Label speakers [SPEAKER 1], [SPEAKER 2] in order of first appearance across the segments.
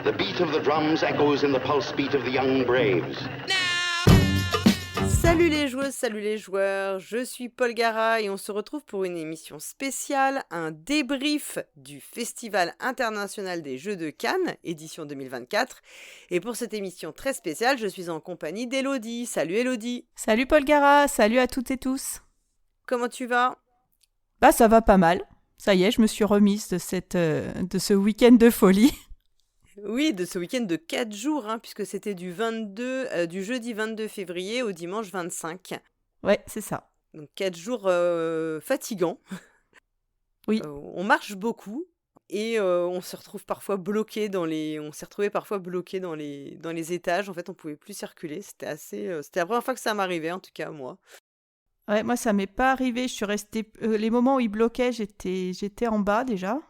[SPEAKER 1] The beat of the drums echoes in the pulse beat of the young braves.
[SPEAKER 2] Salut les joueuses, salut les joueurs, je suis Paul Gara et on se retrouve pour une émission spéciale, un débrief du Festival international des Jeux de Cannes, édition 2024. Et pour cette émission très spéciale, je suis en compagnie d'Élodie. Salut Élodie.
[SPEAKER 3] Salut Paul Gara, salut à toutes et tous.
[SPEAKER 2] Comment tu vas ?
[SPEAKER 3] Bah ça va pas mal, ça y est, je me suis remise de ce week-end de folie.
[SPEAKER 2] Oui, de ce week-end de 4 jours, puisque c'était du jeudi 22 février au dimanche 25.
[SPEAKER 3] Ouais, c'est ça.
[SPEAKER 2] Donc 4 jours fatigants.
[SPEAKER 3] Oui.
[SPEAKER 2] On marche beaucoup et on se retrouve parfois bloqué on s'est retrouvé parfois bloqué dans les étages. En fait, on pouvait plus circuler. C'était la première fois que ça m'arrivait, en tout cas moi.
[SPEAKER 3] Ouais, moi ça m'est pas arrivé. Je suis restée. Les moments où ils bloquaient, j'étais en bas déjà.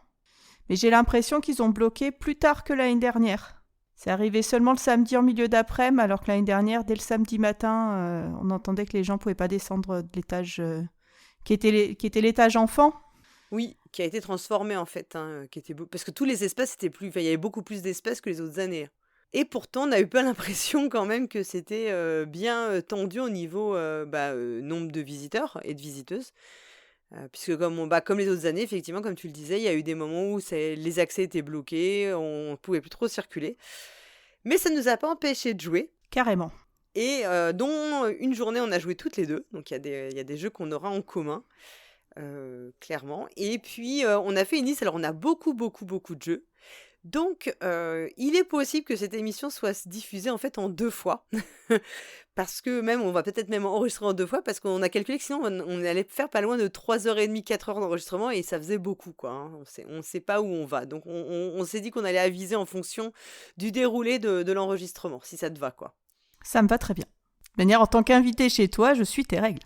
[SPEAKER 3] Mais j'ai l'impression qu'ils ont bloqué plus tard que l'année dernière. C'est arrivé seulement le samedi en milieu d'après-midi, alors que l'année dernière, dès le samedi matin, on entendait que les gens ne pouvaient pas descendre de l'étage qui était l'étage enfant.
[SPEAKER 2] Oui, qui a été transformé en fait, qui était beau, parce que tous les espaces étaient plus, il y avait beaucoup plus d'espace que les autres années. Et pourtant, on a eu pas l'impression quand même que c'était bien tendu au niveau nombre de visiteurs et de visiteuses. Puisque comme les autres années, effectivement, comme tu le disais, il y a eu des moments où les accès étaient bloqués, on ne pouvait plus trop circuler. Mais ça ne nous a pas empêché de jouer.
[SPEAKER 3] Carrément.
[SPEAKER 2] Et dont une journée, on a joué toutes les deux. Donc il y a des jeux qu'on aura en commun, clairement. Et puis, on a fait une liste. Alors, on a beaucoup, beaucoup, beaucoup de jeux. Donc, il est possible que cette émission soit diffusée en fait en 2 fois. Parce que on va peut-être même enregistrer en 2 fois, parce qu'on a calculé que sinon on allait faire pas loin de 3h30, 4h d'enregistrement, et ça faisait beaucoup, quoi. On sait pas où on va. Donc on s'est dit qu'on allait aviser en fonction du déroulé de l'enregistrement, si ça te va, quoi.
[SPEAKER 3] Ça me va très bien. De manière, en tant qu'invité chez toi, je suis tes règles.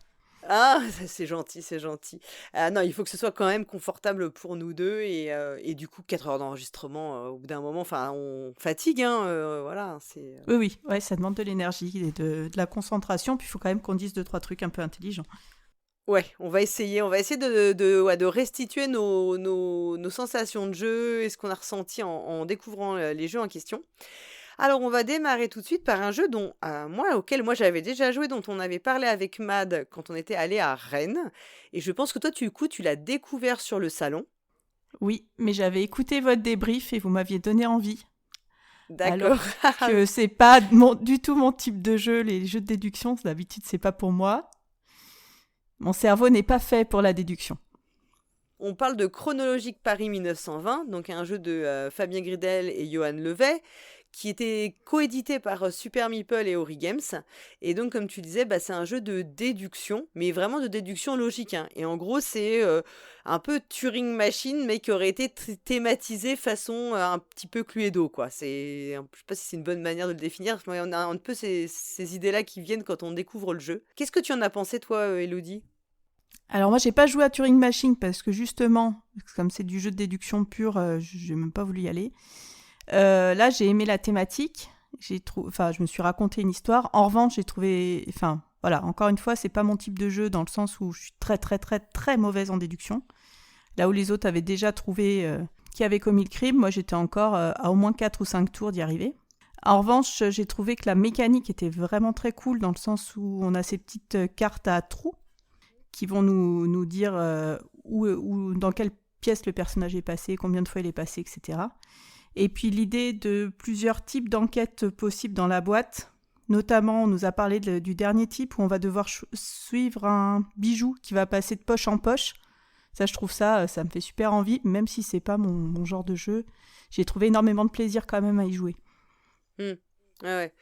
[SPEAKER 2] Ah, c'est gentil, c'est gentil. Non, il faut que ce soit quand même confortable pour nous deux, et du coup 4 heures d'enregistrement, au bout d'un moment, on fatigue, voilà.
[SPEAKER 3] Oui, ouais, ça demande de l'énergie et de la concentration, puis il faut quand même qu'on dise 2-3 trucs un peu intelligents.
[SPEAKER 2] Ouais, on va essayer de restituer nos sensations de jeu et ce qu'on a ressenti en découvrant les jeux en question. Alors, on va démarrer tout de suite par un jeu auquel moi j'avais déjà joué, dont on avait parlé avec Mad quand on était allé à Rennes. Et je pense que toi, tu l'as découvert sur le salon.
[SPEAKER 3] Oui, mais j'avais écouté votre débrief et vous m'aviez donné envie.
[SPEAKER 2] D'accord.
[SPEAKER 3] Alors que c'est pas du tout mon type de jeu, les jeux de déduction, d'habitude c'est pas pour moi. Mon cerveau n'est pas fait pour la déduction.
[SPEAKER 2] On parle de Chronologique Paris 1920, donc un jeu de Fabien Gridel et Johan Levet, qui était coédité par Super Meeple et Ori Games. Et donc, comme tu disais, c'est un jeu de déduction, mais vraiment de déduction logique. Et en gros, c'est un peu Turing Machine, mais qui aurait été thématisé façon un petit peu Cluedo, quoi. Je sais pas si c'est une bonne manière de le définir, mais on a un peu ces idées-là qui viennent quand on découvre le jeu. Qu'est-ce que tu en as pensé, toi, Élodie ?
[SPEAKER 3] Alors moi, j'ai pas joué à Turing Machine parce que justement, comme c'est du jeu de déduction pur, j'ai même pas voulu y aller. Là, j'ai aimé la thématique. Je me suis raconté une histoire. En revanche, j'ai trouvé... voilà, encore une fois, c'est pas mon type de jeu dans le sens où je suis très, très, très, très mauvaise en déduction. Là où les autres avaient déjà trouvé qui avait commis le crime, moi, j'étais encore à au moins 4 ou 5 tours d'y arriver. En revanche, j'ai trouvé que la mécanique était vraiment très cool dans le sens où on a ces petites cartes à trous qui vont nous dire où, dans quelle pièce le personnage est passé, combien de fois il est passé, etc. Et puis l'idée de plusieurs types d'enquêtes possibles dans la boîte. Notamment, on nous a parlé du dernier type où on va devoir suivre un bijou qui va passer de poche en poche. Ça, je trouve ça me fait super envie, même si c'est pas mon genre de jeu. J'ai trouvé énormément de plaisir quand même à y jouer.
[SPEAKER 2] Ouais.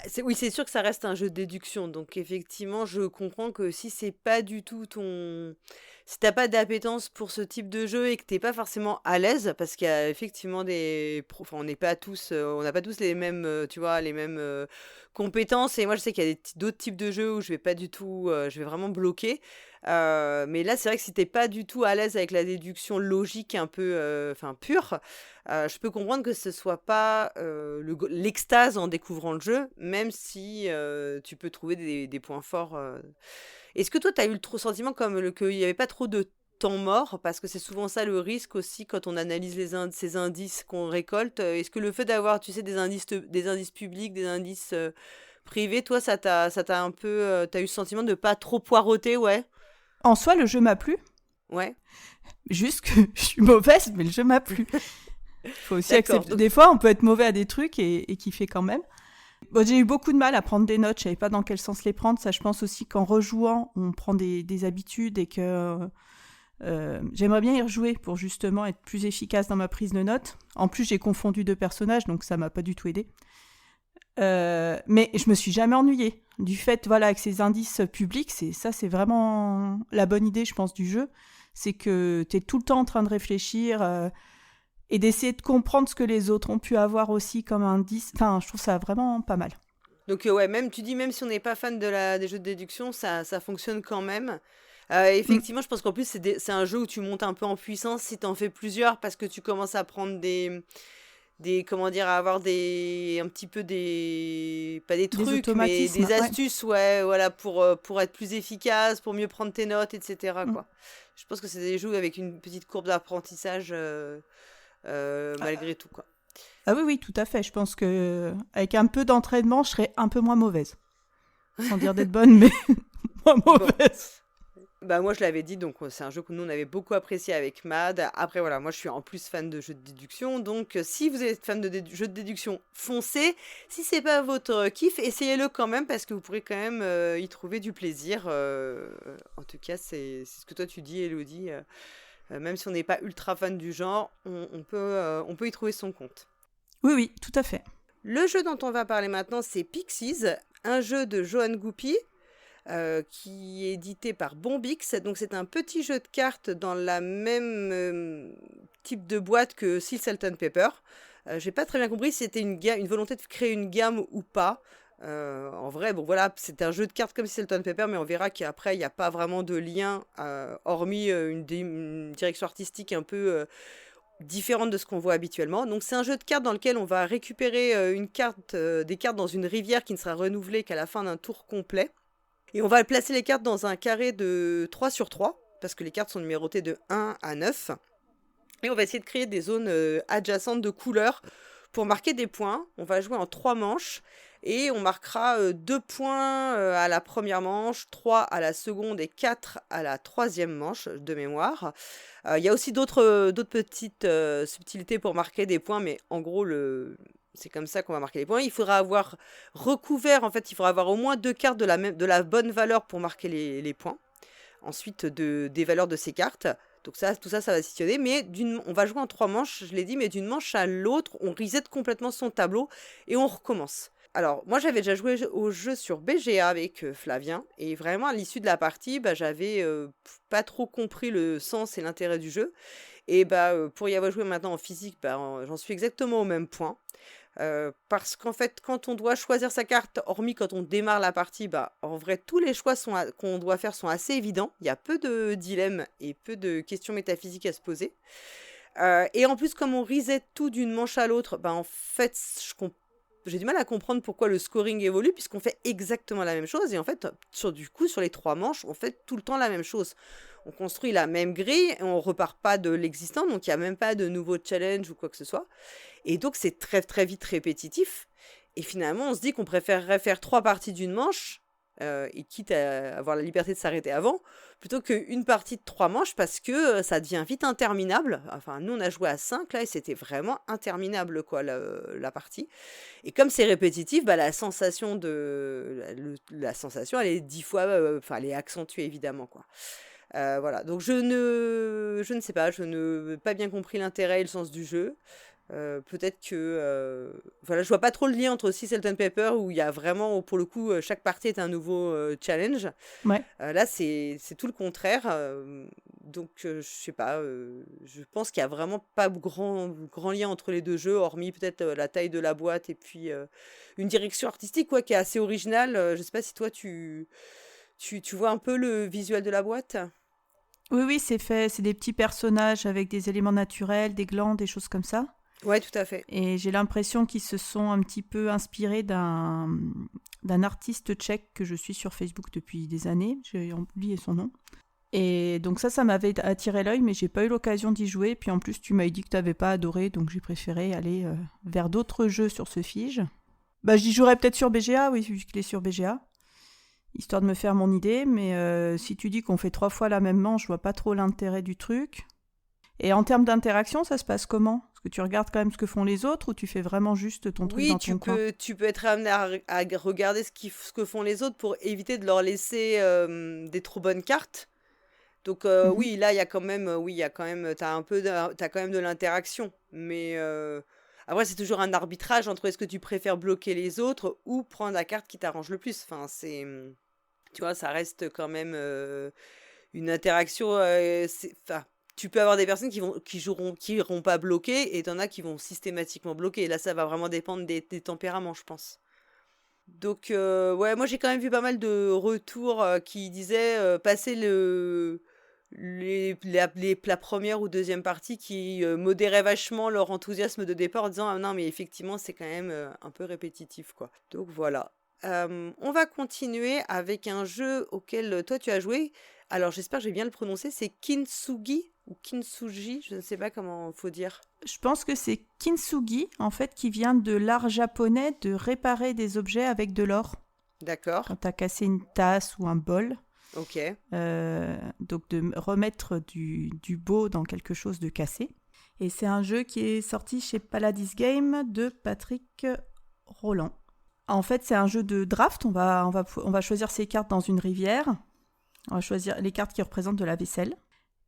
[SPEAKER 2] C'est sûr que ça reste un jeu de déduction, donc effectivement, je comprends que si c'est pas du tout si t'as pas d'appétence pour ce type de jeu et que t'es pas forcément à l'aise, parce qu'il y a effectivement on n'a pas tous les mêmes, tu vois, les mêmes compétences, et moi je sais qu'il y a d'autres types de jeux où je vais pas du tout, je vais vraiment bloquer. Mais là, c'est vrai que si t'es pas du tout à l'aise avec la déduction logique un peu, pure, je peux comprendre que ce soit pas l'extase en découvrant le jeu, même si tu peux trouver des points forts. Est-ce que toi, tu as eu le sentiment qu'il n'y avait pas trop de temps mort, parce que c'est souvent ça le risque aussi quand on analyse ces indices qu'on récolte. Est-ce que le fait d'avoir, tu sais, des indices publics, des indices privés, toi, ça t'a un peu, t'as eu ce sentiment de pas trop poireauter, ouais?
[SPEAKER 3] En soi, le jeu m'a plu.
[SPEAKER 2] Ouais,
[SPEAKER 3] Juste que je suis mauvaise, mais le jeu m'a plu. Il faut aussi
[SPEAKER 2] d'accord.
[SPEAKER 3] accepter. Des fois, on peut être mauvais à des trucs et kiffer quand même. Bon, j'ai eu beaucoup de mal à prendre des notes. Je savais pas dans quel sens les prendre. Ça, je pense aussi qu'en rejouant, on prend des habitudes et que j'aimerais bien y rejouer pour justement être plus efficace dans ma prise de notes. En plus, j'ai confondu 2 personnages, donc ça m'a pas du tout aidé. Mais je me suis jamais ennuyée. Du fait, voilà, avec ces indices publics, c'est vraiment la bonne idée, je pense, du jeu. C'est que tu es tout le temps en train de réfléchir et d'essayer de comprendre ce que les autres ont pu avoir aussi comme indice. Enfin, je trouve ça vraiment pas mal.
[SPEAKER 2] Donc ouais, même tu dis même si on n'est pas fan des jeux de déduction, ça fonctionne quand même. Effectivement, je pense qu'en plus c'est un jeu où tu montes un peu en puissance si t'en fais plusieurs parce que tu commences à prendre des comment dire, à avoir un petit peu pas des trucs mais
[SPEAKER 3] automatismes,
[SPEAKER 2] des
[SPEAKER 3] ouais.
[SPEAKER 2] astuces, ouais, voilà, pour être plus efficace, pour mieux prendre tes notes, etc. quoi. Je pense que c'est des jeux avec une petite courbe d'apprentissage malgré tout, quoi.
[SPEAKER 3] Ah oui, tout à fait. Je pense que avec un peu d'entraînement, je serais un peu moins mauvaise. Sans dire d'être bonne, mais moins mauvaise.
[SPEAKER 2] Bah moi je l'avais dit, donc c'est un jeu que nous on avait beaucoup apprécié avec Mad. Après voilà, moi je suis en plus fan de jeux de déduction, donc si vous êtes fan de jeux de déduction, foncez. Si c'est pas votre kiff, essayez-le quand même parce que vous pourrez quand même y trouver du plaisir. En tout cas c'est ce que toi tu dis, Elodie. Même si on n'est pas ultra fan du genre, on peut y trouver son compte.
[SPEAKER 3] Oui, tout à fait.
[SPEAKER 2] Le jeu dont on va parler maintenant, c'est Pixies, un jeu de Johan Goupy, qui est édité par Bombix. Donc c'est un petit jeu de cartes dans la même type de boîte que Seal Salt and Pepper. J'ai pas très bien compris si c'était une volonté de créer une gamme ou pas. En vrai, bon voilà, c'est un jeu de cartes comme Salt and Pepper, mais on verra qu'après il n'y a pas vraiment de lien, hormis une direction artistique un peu différente de ce qu'on voit habituellement. Donc c'est un jeu de cartes dans lequel on va récupérer des cartes dans une rivière qui ne sera renouvelée qu'à la fin d'un tour complet. Et on va placer les cartes dans un carré de 3 sur 3, parce que les cartes sont numérotées de 1 à 9. Et on va essayer de créer des zones adjacentes de couleurs pour marquer des points. On va jouer en 3 manches. Et on marquera 2 points à la première manche, 3 à la seconde et 4 à la troisième manche de mémoire. Il y a aussi d'autres petites subtilités pour marquer des points, mais en gros, c'est comme ça qu'on va marquer les points. Il faudra avoir recouvert, en fait, il faudra avoir au moins 2 cartes de la bonne valeur pour marquer les points. Ensuite, des valeurs de ces cartes. Donc tout ça va s'additionner, mais on va jouer en 3 manches, je l'ai dit, mais d'une manche à l'autre, on reset complètement son tableau et on recommence. Alors, moi, j'avais déjà joué au jeu sur BGA avec Flavien, et vraiment, à l'issue de la partie, j'avais pas trop compris le sens et l'intérêt du jeu. Et pour y avoir joué maintenant en physique, j'en suis exactement au même point. Parce qu'en fait, quand on doit choisir sa carte, hormis quand on démarre la partie, en vrai, tous les choix qu'on doit faire sont assez évidents. Il y a peu de dilemmes et peu de questions métaphysiques à se poser. Et en plus, comme on reset tout d'une manche à l'autre, en fait, j'ai du mal à comprendre pourquoi le scoring évolue, puisqu'on fait exactement la même chose. Et en fait, sur les 3 manches, on fait tout le temps la même chose. On construit la même grille et on repart pas de l'existant, donc il n'y a même pas de nouveau challenge ou quoi que ce soit. Et donc c'est très très vite répétitif. Et finalement, on se dit qu'on préférerait faire 3 parties d'une manche, et quitte à avoir la liberté de s'arrêter avant, plutôt qu'une partie de 3 manches, parce que ça devient vite interminable. Enfin, nous on a joué à 5 là, et c'était vraiment interminable quoi la partie. Et comme c'est répétitif, la sensation la sensation elle est 10 fois, elle est accentuée évidemment quoi. Voilà, donc je ne sais pas, je n'ai pas bien compris l'intérêt et le sens du jeu. Peut-être que voilà, je vois pas trop le lien entre Sea Salt and Pepper où il y a vraiment, pour le coup, chaque partie est un nouveau challenge.
[SPEAKER 3] Ouais.
[SPEAKER 2] Là, c'est tout le contraire. Donc, je sais pas. Je pense qu'il y a vraiment pas grand lien entre les deux jeux, hormis peut-être la taille de la boîte et puis une direction artistique qui est assez originale. Je sais pas si toi, tu vois un peu le visuel de la boîte.
[SPEAKER 3] Oui, c'est fait. C'est des petits personnages avec des éléments naturels, des glands, des choses comme ça.
[SPEAKER 2] Ouais, tout à fait.
[SPEAKER 3] Et j'ai l'impression qu'ils se sont un petit peu inspirés d'un artiste tchèque que je suis sur Facebook depuis des années. J'ai oublié son nom. Et donc ça m'avait attiré l'œil, mais j'ai pas eu l'occasion d'y jouer. Puis en plus, tu m'avais dit que t'avais pas adoré, donc j'ai préféré aller vers d'autres jeux sur ce Fige. Bah, j'y jouerais peut-être sur BGA, oui, vu qu'il est sur BGA, histoire de me faire mon idée. Mais si tu dis qu'on fait 3 fois la même manche, je vois pas trop l'intérêt du truc. Et en termes d'interaction, ça se passe comment ? Est-ce que tu regardes quand même ce que font les autres ou tu fais vraiment juste ton truc dans ton coin ?
[SPEAKER 2] Tu peux être amené à regarder ce que font les autres pour éviter de leur laisser des trop bonnes cartes. Donc oui, là il y a quand même, t'as quand même de l'interaction. Mais après c'est toujours un arbitrage entre est-ce que tu préfères bloquer les autres ou prendre la carte qui t'arrange le plus. Enfin tu vois, ça reste quand même une interaction. Tu peux avoir des personnes qui iront pas bloquer et t'en as qui vont systématiquement bloquer. Et là, ça va vraiment dépendre des tempéraments, je pense. Donc, ouais, moi j'ai quand même vu pas mal de retours qui disaient passer la première ou deuxième partie qui modéraient vachement leur enthousiasme de départ en disant ah non, mais effectivement, c'est quand même un peu répétitif, quoi. Donc voilà. On va continuer avec un jeu auquel toi tu as joué. Alors j'espère que j'ai bien le prononcé. C'est Kintsugi ou Kintsugi, je ne sais pas comment faut dire.
[SPEAKER 3] Je pense que c'est kintsugi, en fait, qui vient de l'art japonais de réparer des objets avec de l'or.
[SPEAKER 2] D'accord.
[SPEAKER 3] Quand tu as cassé une tasse ou un bol.
[SPEAKER 2] Ok.
[SPEAKER 3] Donc de remettre du beau dans quelque chose de cassé. Et c'est un jeu qui est sorti chez Paladis Game de Patrick Roland. En fait, c'est un jeu de draft. On va choisir ses cartes dans une rivière. On va choisir les cartes qui représentent de la vaisselle.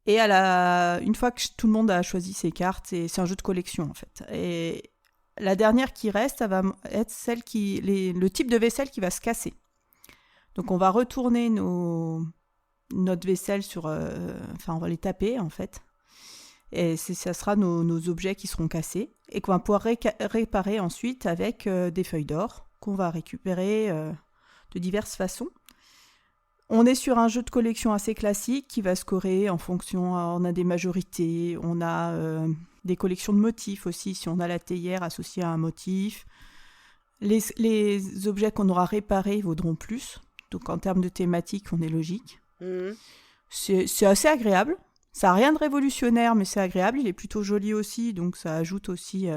[SPEAKER 3] Et une fois que tout le monde a choisi ses cartes, c'est un jeu de collection en fait. Et la dernière qui reste, ça va être le type de vaisselle qui va se casser. Donc on va retourner notre vaisselle on va les taper en fait. Et ça sera nos objets qui seront cassés et qu'on va pouvoir réparer ensuite avec des feuilles d'or qu'on va récupérer de diverses façons. On est sur un jeu de collection assez classique qui va scorer en fonction, on a des majorités, on a des collections de motifs aussi, si on a la théière associée à un motif. Les objets qu'on aura réparés vaudront plus, donc en termes de thématique, on est logique. Mmh. C'est assez agréable, ça n'a rien de révolutionnaire, mais c'est agréable, il est plutôt joli aussi, donc ça ajoute aussi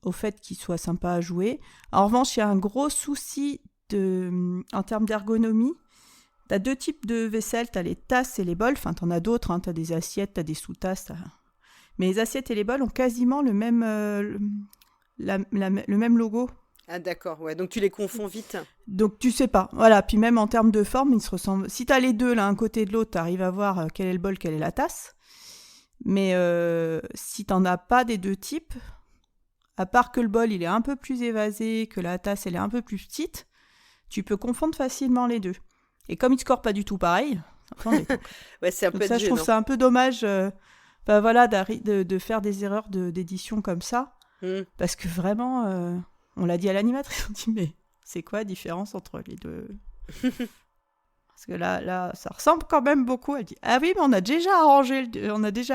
[SPEAKER 3] au fait qu'il soit sympa à jouer. En revanche, il y a un gros souci en termes d'ergonomie. T'as 2 types de vaisselle, t'as les tasses et les bols, enfin t'en as d'autres, hein. T'as des assiettes, t'as des sous-tasses, mais les assiettes et les bols ont quasiment le même logo.
[SPEAKER 2] Ah d'accord, ouais, donc tu les confonds vite.
[SPEAKER 3] Donc tu sais pas, voilà, puis même en termes de forme, ils se ressemblent. Si t'as les deux l'un côté de l'autre, t'arrives à voir quel est le bol, quelle est la tasse, mais si t'en as pas des 2 types, à part que le bol il est un peu plus évasé, que la tasse elle est un peu plus petite, tu peux confondre facilement les deux. Et comme ils ne scorent pas du tout pareil,
[SPEAKER 2] ouais, c'est un peu
[SPEAKER 3] ça, je trouve ça un peu dommage de faire des erreurs d'édition comme ça. Parce que vraiment, on l'a dit à l'animatrice, on dit mais c'est quoi la différence entre les deux? Parce que là, ça ressemble quand même beaucoup. Elle dit ah oui, mais on a déjà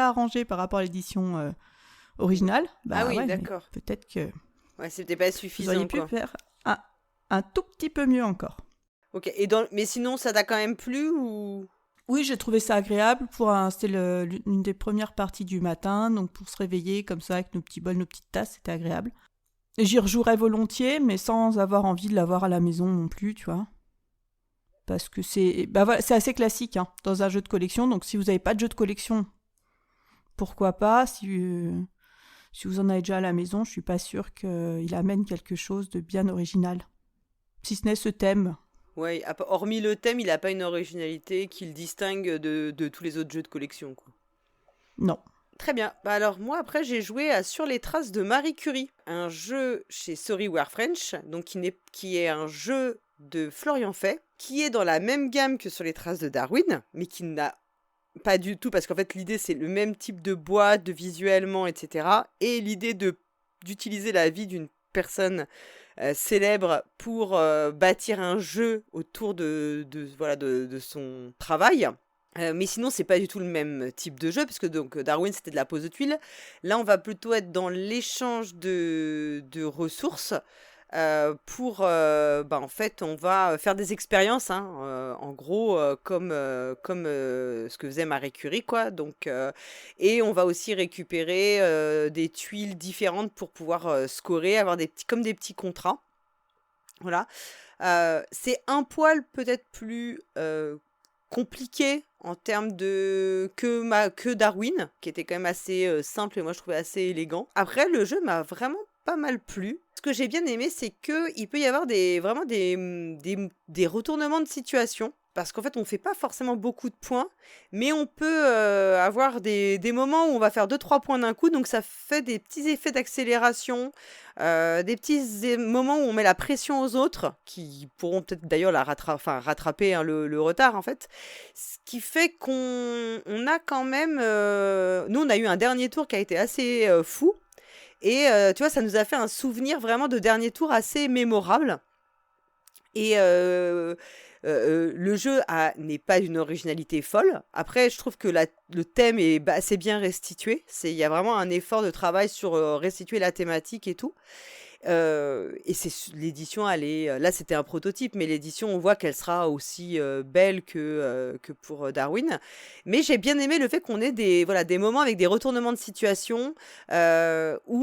[SPEAKER 3] arrangé par rapport à l'édition originale. Bah,
[SPEAKER 2] ah oui,
[SPEAKER 3] ouais,
[SPEAKER 2] d'accord.
[SPEAKER 3] Peut-être que
[SPEAKER 2] c'était pas suffisant.
[SPEAKER 3] Vous auriez pu faire un tout petit peu mieux encore.
[SPEAKER 2] Ok, mais sinon, ça t'a quand même plu ou...
[SPEAKER 3] Oui, j'ai trouvé ça agréable. C'était une des premières parties du matin, donc pour se réveiller comme ça avec nos petits bols, nos petites tasses, c'était agréable. Et j'y rejouerais volontiers, mais sans avoir envie de l'avoir à la maison non plus, tu vois. Parce que c'est assez classique dans un jeu de collection, donc si vous n'avez pas de jeu de collection, pourquoi pas. Si vous en avez déjà à la maison, je suis pas sûre qu'il amène quelque chose de bien original. Si ce n'est ce thème.
[SPEAKER 2] Ouais, hormis le thème, il n'a pas une originalité qui le distingue de tous les autres jeux de collection, quoi.
[SPEAKER 3] Non.
[SPEAKER 2] Très bien. Bah alors moi après j'ai joué à Sur les traces de Marie Curie, un jeu chez Sorryware French, donc qui est un jeu de Florian Fay, qui est dans la même gamme que Sur les traces de Darwin, mais qui n'a pas du tout, parce qu'en fait l'idée c'est le même type de boîte, de visuellement, etc. Et l'idée d'utiliser la vie d'une personne célèbre pour bâtir un jeu autour de son travail. Mais sinon, c'est pas du tout le même type de jeu, parce que donc Darwin, c'était de la pose de tuiles. Là, on va plutôt être dans l'échange de ressources. en fait, on va faire des expériences, hein, en gros, comme ce que faisait Marie Curie, quoi. Donc, et on va aussi récupérer des tuiles différentes pour pouvoir scorer, avoir comme des petits contrats. Voilà. C'est un poil peut-être plus compliqué en termes que Darwin, qui était quand même assez simple et moi je trouvais assez élégant. Après, le jeu m'a vraiment pas mal plu. Ce que j'ai bien aimé, c'est que il peut y avoir vraiment des retournements de situation. Parce qu'en fait, on fait pas forcément beaucoup de points, mais on peut avoir des moments où on va faire 2-3 points d'un coup, donc ça fait des petits effets d'accélération, des petits moments où on met la pression aux autres, qui pourront peut-être d'ailleurs rattraper hein, le retard en fait. Ce qui fait qu'on a quand même... nous, on a eu un dernier tour qui a été assez fou, et tu vois, ça nous a fait un souvenir vraiment de dernier tour assez mémorable. Et le jeu n'est pas d'une originalité folle. Après, je trouve que le thème est assez bien restitué. Il y a vraiment un effort de travail sur restituer la thématique et tout. Et l'édition, là c'était un prototype, mais l'édition, on voit qu'elle sera aussi belle que pour Darwin. Mais j'ai bien aimé le fait qu'on ait des moments avec des retournements de situation où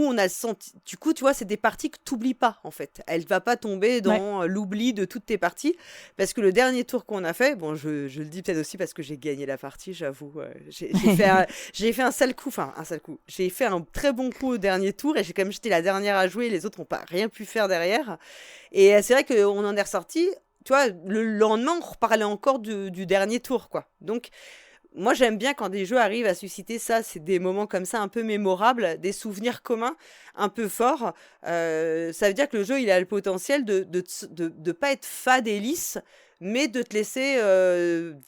[SPEAKER 2] on a le senti. Du coup, tu vois, c'est des parties que t'oublies pas en fait. Elle va pas tomber dans l'oubli de toutes tes parties, parce que le dernier tour qu'on a fait, bon, je le dis peut-être aussi parce que j'ai gagné la partie, j'avoue. J'ai fait un sale coup, enfin un sale coup. J'ai fait un très bon coup au dernier tour et j'ai quand même j'étais la dernière à jouer, les autres n'ont pas rien pu faire derrière. Et c'est vrai qu'on en est ressorti, tu vois, le lendemain on reparlait encore du dernier tour, quoi. Donc moi j'aime bien quand des jeux arrivent à susciter ça, c'est des moments comme ça un peu mémorables, des souvenirs communs un peu forts. Ça veut dire que le jeu il a le potentiel de pas être fade et lisse, mais de te laisser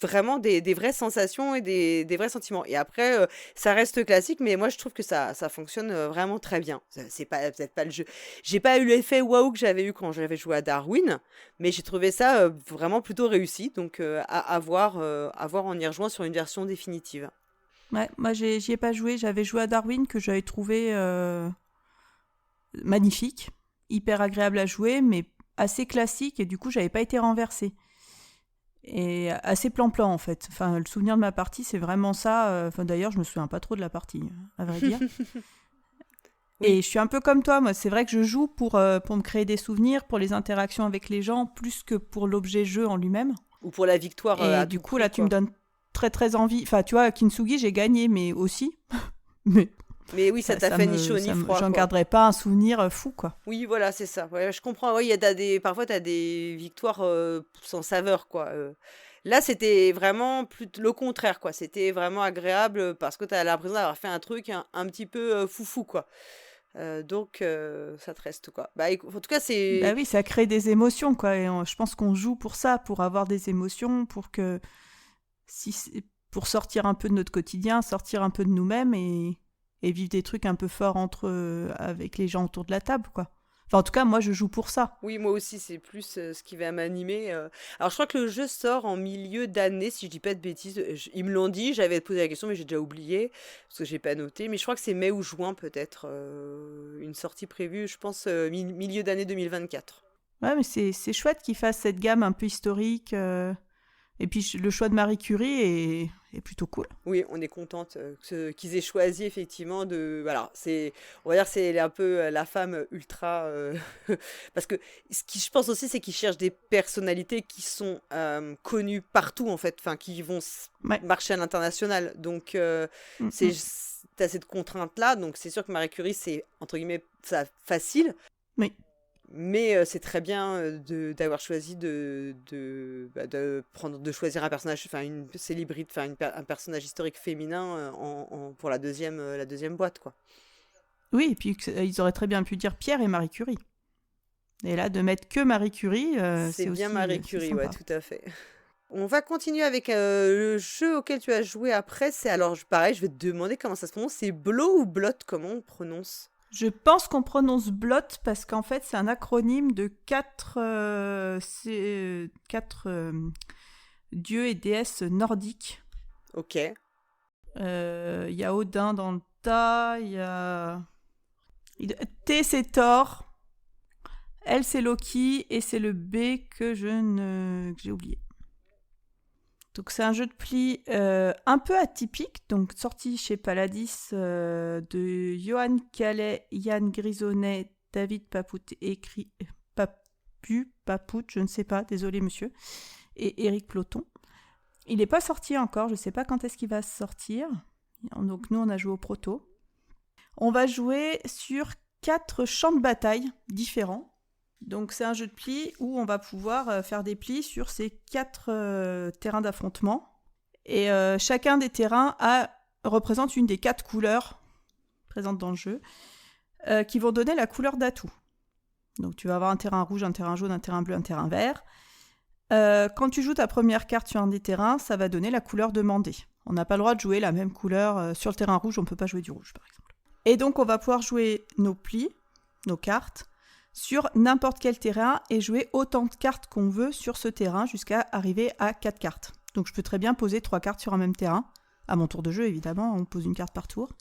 [SPEAKER 2] vraiment des vraies sensations et des vrais sentiments. Et après, ça reste classique, mais moi je trouve que ça fonctionne vraiment très bien. C'est pas peut-être pas le jeu. J'ai pas eu l'effet waouh que j'avais eu quand j'avais joué à Darwin, mais j'ai trouvé ça vraiment plutôt réussi. Donc à voir en y rejoint sur une version définitive.
[SPEAKER 3] Ouais, moi j'y ai pas joué, j'avais joué à Darwin que j'avais trouvé magnifique, hyper agréable à jouer, mais assez classique et du coup j'avais pas été renversée. Et assez plan-plan en fait. Enfin, le souvenir de ma partie, c'est vraiment ça. Enfin, d'ailleurs, je me souviens pas trop de la partie, à vrai dire. Et je suis un peu comme toi, moi. C'est vrai que je joue pour me créer des souvenirs, pour les interactions avec les gens, plus que pour l'objet jeu en lui-même.
[SPEAKER 2] Ou pour la victoire
[SPEAKER 3] Et
[SPEAKER 2] à
[SPEAKER 3] du
[SPEAKER 2] tout
[SPEAKER 3] coup,
[SPEAKER 2] prix,
[SPEAKER 3] là, tu
[SPEAKER 2] quoi.
[SPEAKER 3] me donnes très très envie. Enfin, tu vois, à Kintsugi, j'ai gagné, mais aussi.
[SPEAKER 2] Mais oui, ça t'a fait ni chaud ni froid,
[SPEAKER 3] j'en
[SPEAKER 2] quoi.
[SPEAKER 3] garderai pas un souvenir fou, quoi.
[SPEAKER 2] Oui, voilà, c'est ça. Ouais, je comprends. Oui, parfois, tu as des victoires sans saveur, quoi. Là, c'était vraiment le contraire, quoi. C'était vraiment agréable parce que tu as l'impression d'avoir fait un truc un petit peu foufou, quoi. Donc, ça te reste, quoi. Bah, en tout cas,
[SPEAKER 3] Bah
[SPEAKER 2] c'est...
[SPEAKER 3] oui, ça crée des émotions, quoi. Et je pense qu'on joue pour ça, pour avoir des émotions, pour sortir un peu de notre quotidien, sortir un peu de nous-mêmes et vivre des trucs un peu forts avec les gens autour de la table, quoi. Enfin, en tout cas, moi, je joue pour ça.
[SPEAKER 2] Oui, moi aussi, c'est plus ce qui va m'animer. Alors, je crois que le jeu sort en milieu d'année, si je dis pas de bêtises. Ils me l'ont dit, j'avais posé la question, mais j'ai déjà oublié, parce que j'ai pas noté. Mais je crois que c'est mai ou juin, peut-être, une sortie prévue, je pense, milieu d'année 2024.
[SPEAKER 3] Ouais, mais c'est chouette qu'ils fassent cette gamme un peu historique. Et puis, le choix de Marie Curie est plutôt cool.
[SPEAKER 2] Oui, on est contente qu'ils aient choisi effectivement Alors, on va dire, c'est un peu la femme ultra. Parce que ce qui, je pense aussi, c'est qu'ils cherchent des personnalités qui sont connues partout en fait, enfin, qui vont
[SPEAKER 3] Ouais.
[SPEAKER 2] marcher à l'international. Donc, t'as cette contrainte-là. Donc, c'est sûr que Marie Curie, c'est entre guillemets ça facile.
[SPEAKER 3] Oui.
[SPEAKER 2] Mais c'est très bien d'avoir choisi de choisir un personnage, enfin une célébrité, enfin un personnage historique féminin pour la deuxième boîte, quoi.
[SPEAKER 3] Oui, et puis ils auraient très bien pu dire Pierre et Marie Curie. Et là, de mettre que Marie Curie,
[SPEAKER 2] c'est
[SPEAKER 3] c'est
[SPEAKER 2] bien
[SPEAKER 3] aussi,
[SPEAKER 2] Marie
[SPEAKER 3] c'est
[SPEAKER 2] Curie,
[SPEAKER 3] sympa.
[SPEAKER 2] ouais, tout à fait. On va continuer avec le jeu auquel tu as joué après. Pareil, je vais te demander comment ça se prononce. C'est Blo ou Blot, comment on prononce?
[SPEAKER 3] Je pense qu'on prononce Blot parce qu'en fait, c'est un acronyme de quatre dieux et déesses nordiques.
[SPEAKER 2] Ok.
[SPEAKER 3] Il y a Odin dans le tas, il y a... T, c'est Thor. L, c'est Loki, et c'est le B que que j'ai oublié. Donc c'est un jeu de pli un peu atypique, donc sorti chez Paladis de Johan Calais, Yann Grisonnet, David Papout, Papout, je ne sais pas, désolé monsieur, et Éric Ploton. Il n'est pas sorti encore, je ne sais pas quand est-ce qu'il va sortir. Donc nous on a joué au proto. On va jouer sur 4 champs de bataille différents. Donc c'est un jeu de plis où on va pouvoir faire des plis sur ces 4 terrains d'affrontement. Et chacun des terrains représente une des 4 couleurs présentes dans le jeu qui vont donner la couleur d'atout. Donc tu vas avoir un terrain rouge, un terrain jaune, un terrain bleu, un terrain vert. Quand tu joues ta première carte sur un des terrains, ça va donner la couleur demandée. On n'a pas le droit de jouer la même couleur. Sur le terrain rouge, on ne peut pas jouer du rouge par exemple. Et donc on va pouvoir jouer nos plis, nos cartes, sur n'importe quel terrain et jouer autant de cartes qu'on veut sur ce terrain jusqu'à arriver à 4 cartes. Donc je peux très bien poser 3 cartes sur un même terrain. À mon tour de jeu, évidemment, on pose une carte par tour.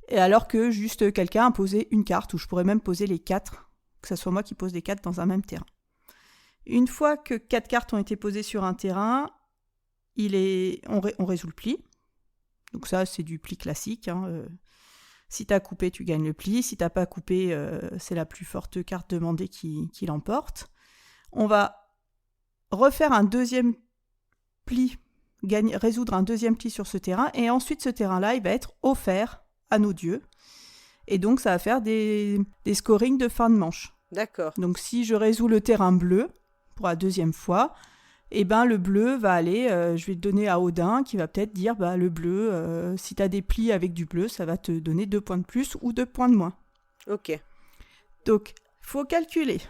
[SPEAKER 3] Et alors que juste quelqu'un a posé une carte, ou je pourrais même poser les 4, que ce soit moi qui pose les 4 dans un même terrain. Une fois que 4 cartes ont été posées sur un terrain, on résout le pli. Donc ça, c'est du pli classique, hein. Si tu as coupé, tu gagnes le pli. Si tu n'as pas coupé, c'est la plus forte carte demandée qui l'emporte. On va refaire un deuxième pli, résoudre un deuxième pli sur ce terrain. Et ensuite, ce terrain-là, il va être offert à nos dieux. Et donc, ça va faire des scorings de fin de manche.
[SPEAKER 2] D'accord.
[SPEAKER 3] Donc, si je résous le terrain bleu pour la deuxième fois, eh ben, le bleu va aller, je vais le donner à Odin, qui va peut-être dire, le bleu, si tu as des plis avec du bleu, ça va te donner 2 points de plus ou 2 points de moins.
[SPEAKER 2] Ok.
[SPEAKER 3] Donc, faut calculer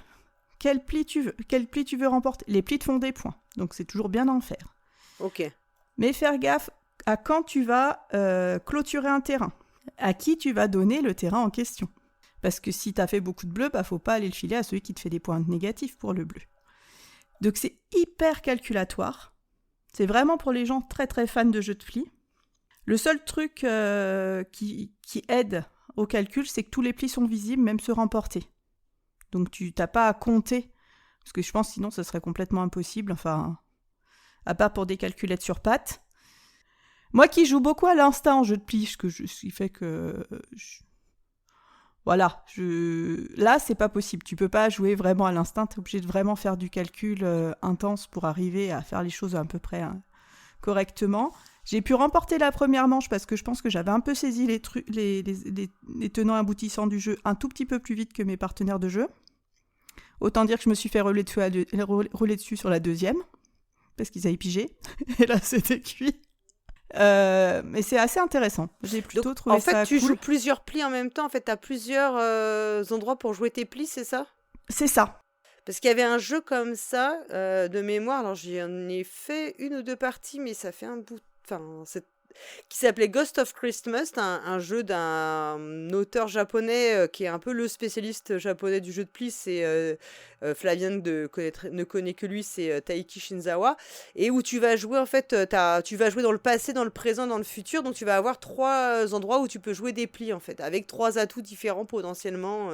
[SPEAKER 3] quel pli tu veux remporter. Les plis te font des points, donc c'est toujours bien d'en faire.
[SPEAKER 2] Ok.
[SPEAKER 3] Mais faire gaffe à quand tu vas clôturer un terrain, à qui tu vas donner le terrain en question. Parce que si tu as fait beaucoup de bleu, faut pas aller le filer à celui qui te fait des points négatifs pour le bleu. Donc c'est hyper calculatoire. C'est vraiment pour les gens très très fans de jeux de plis. Le seul truc qui aide au calcul, c'est que tous les plis sont visibles, même ceux remportés. Donc tu n'as pas à compter, parce que je pense sinon ça serait complètement impossible, enfin, à part pour des calculettes sur pattes. Moi qui joue beaucoup à l'instinct en jeu de plis, ce qui fait que... Voilà, là, c'est pas possible. Tu peux pas jouer vraiment à l'instinct. Tu es obligé de vraiment faire du calcul intense pour arriver à faire les choses à peu près correctement. J'ai pu remporter la première manche parce que je pense que j'avais un peu saisi les tenants aboutissants du jeu un tout petit peu plus vite que mes partenaires de jeu. Autant dire que je me suis fait rouler dessus sur la deuxième parce qu'ils avaient pigé. Et là, c'était cuit. Mais c'est assez intéressant. J'ai plutôt trouvé ça cool.
[SPEAKER 2] En fait, tu joues plusieurs plis en même temps. En fait, tu as plusieurs endroits pour jouer tes plis, c'est ça ?
[SPEAKER 3] C'est ça.
[SPEAKER 2] Parce qu'il y avait un jeu comme ça, de mémoire. Alors, j'en ai fait 1 ou 2 parties, mais ça fait un bout... qui s'appelait Ghost of Christmas, un jeu d'un auteur japonais qui est un peu le spécialiste japonais du jeu de plis. C'est Flavien ne connaît que lui, c'est Taiki Shinzawa, et où tu vas jouer en fait, tu vas jouer dans le passé, dans le présent, dans le futur, donc tu vas avoir 3 endroits où tu peux jouer des plis en fait, avec 3 atouts différents potentiellement.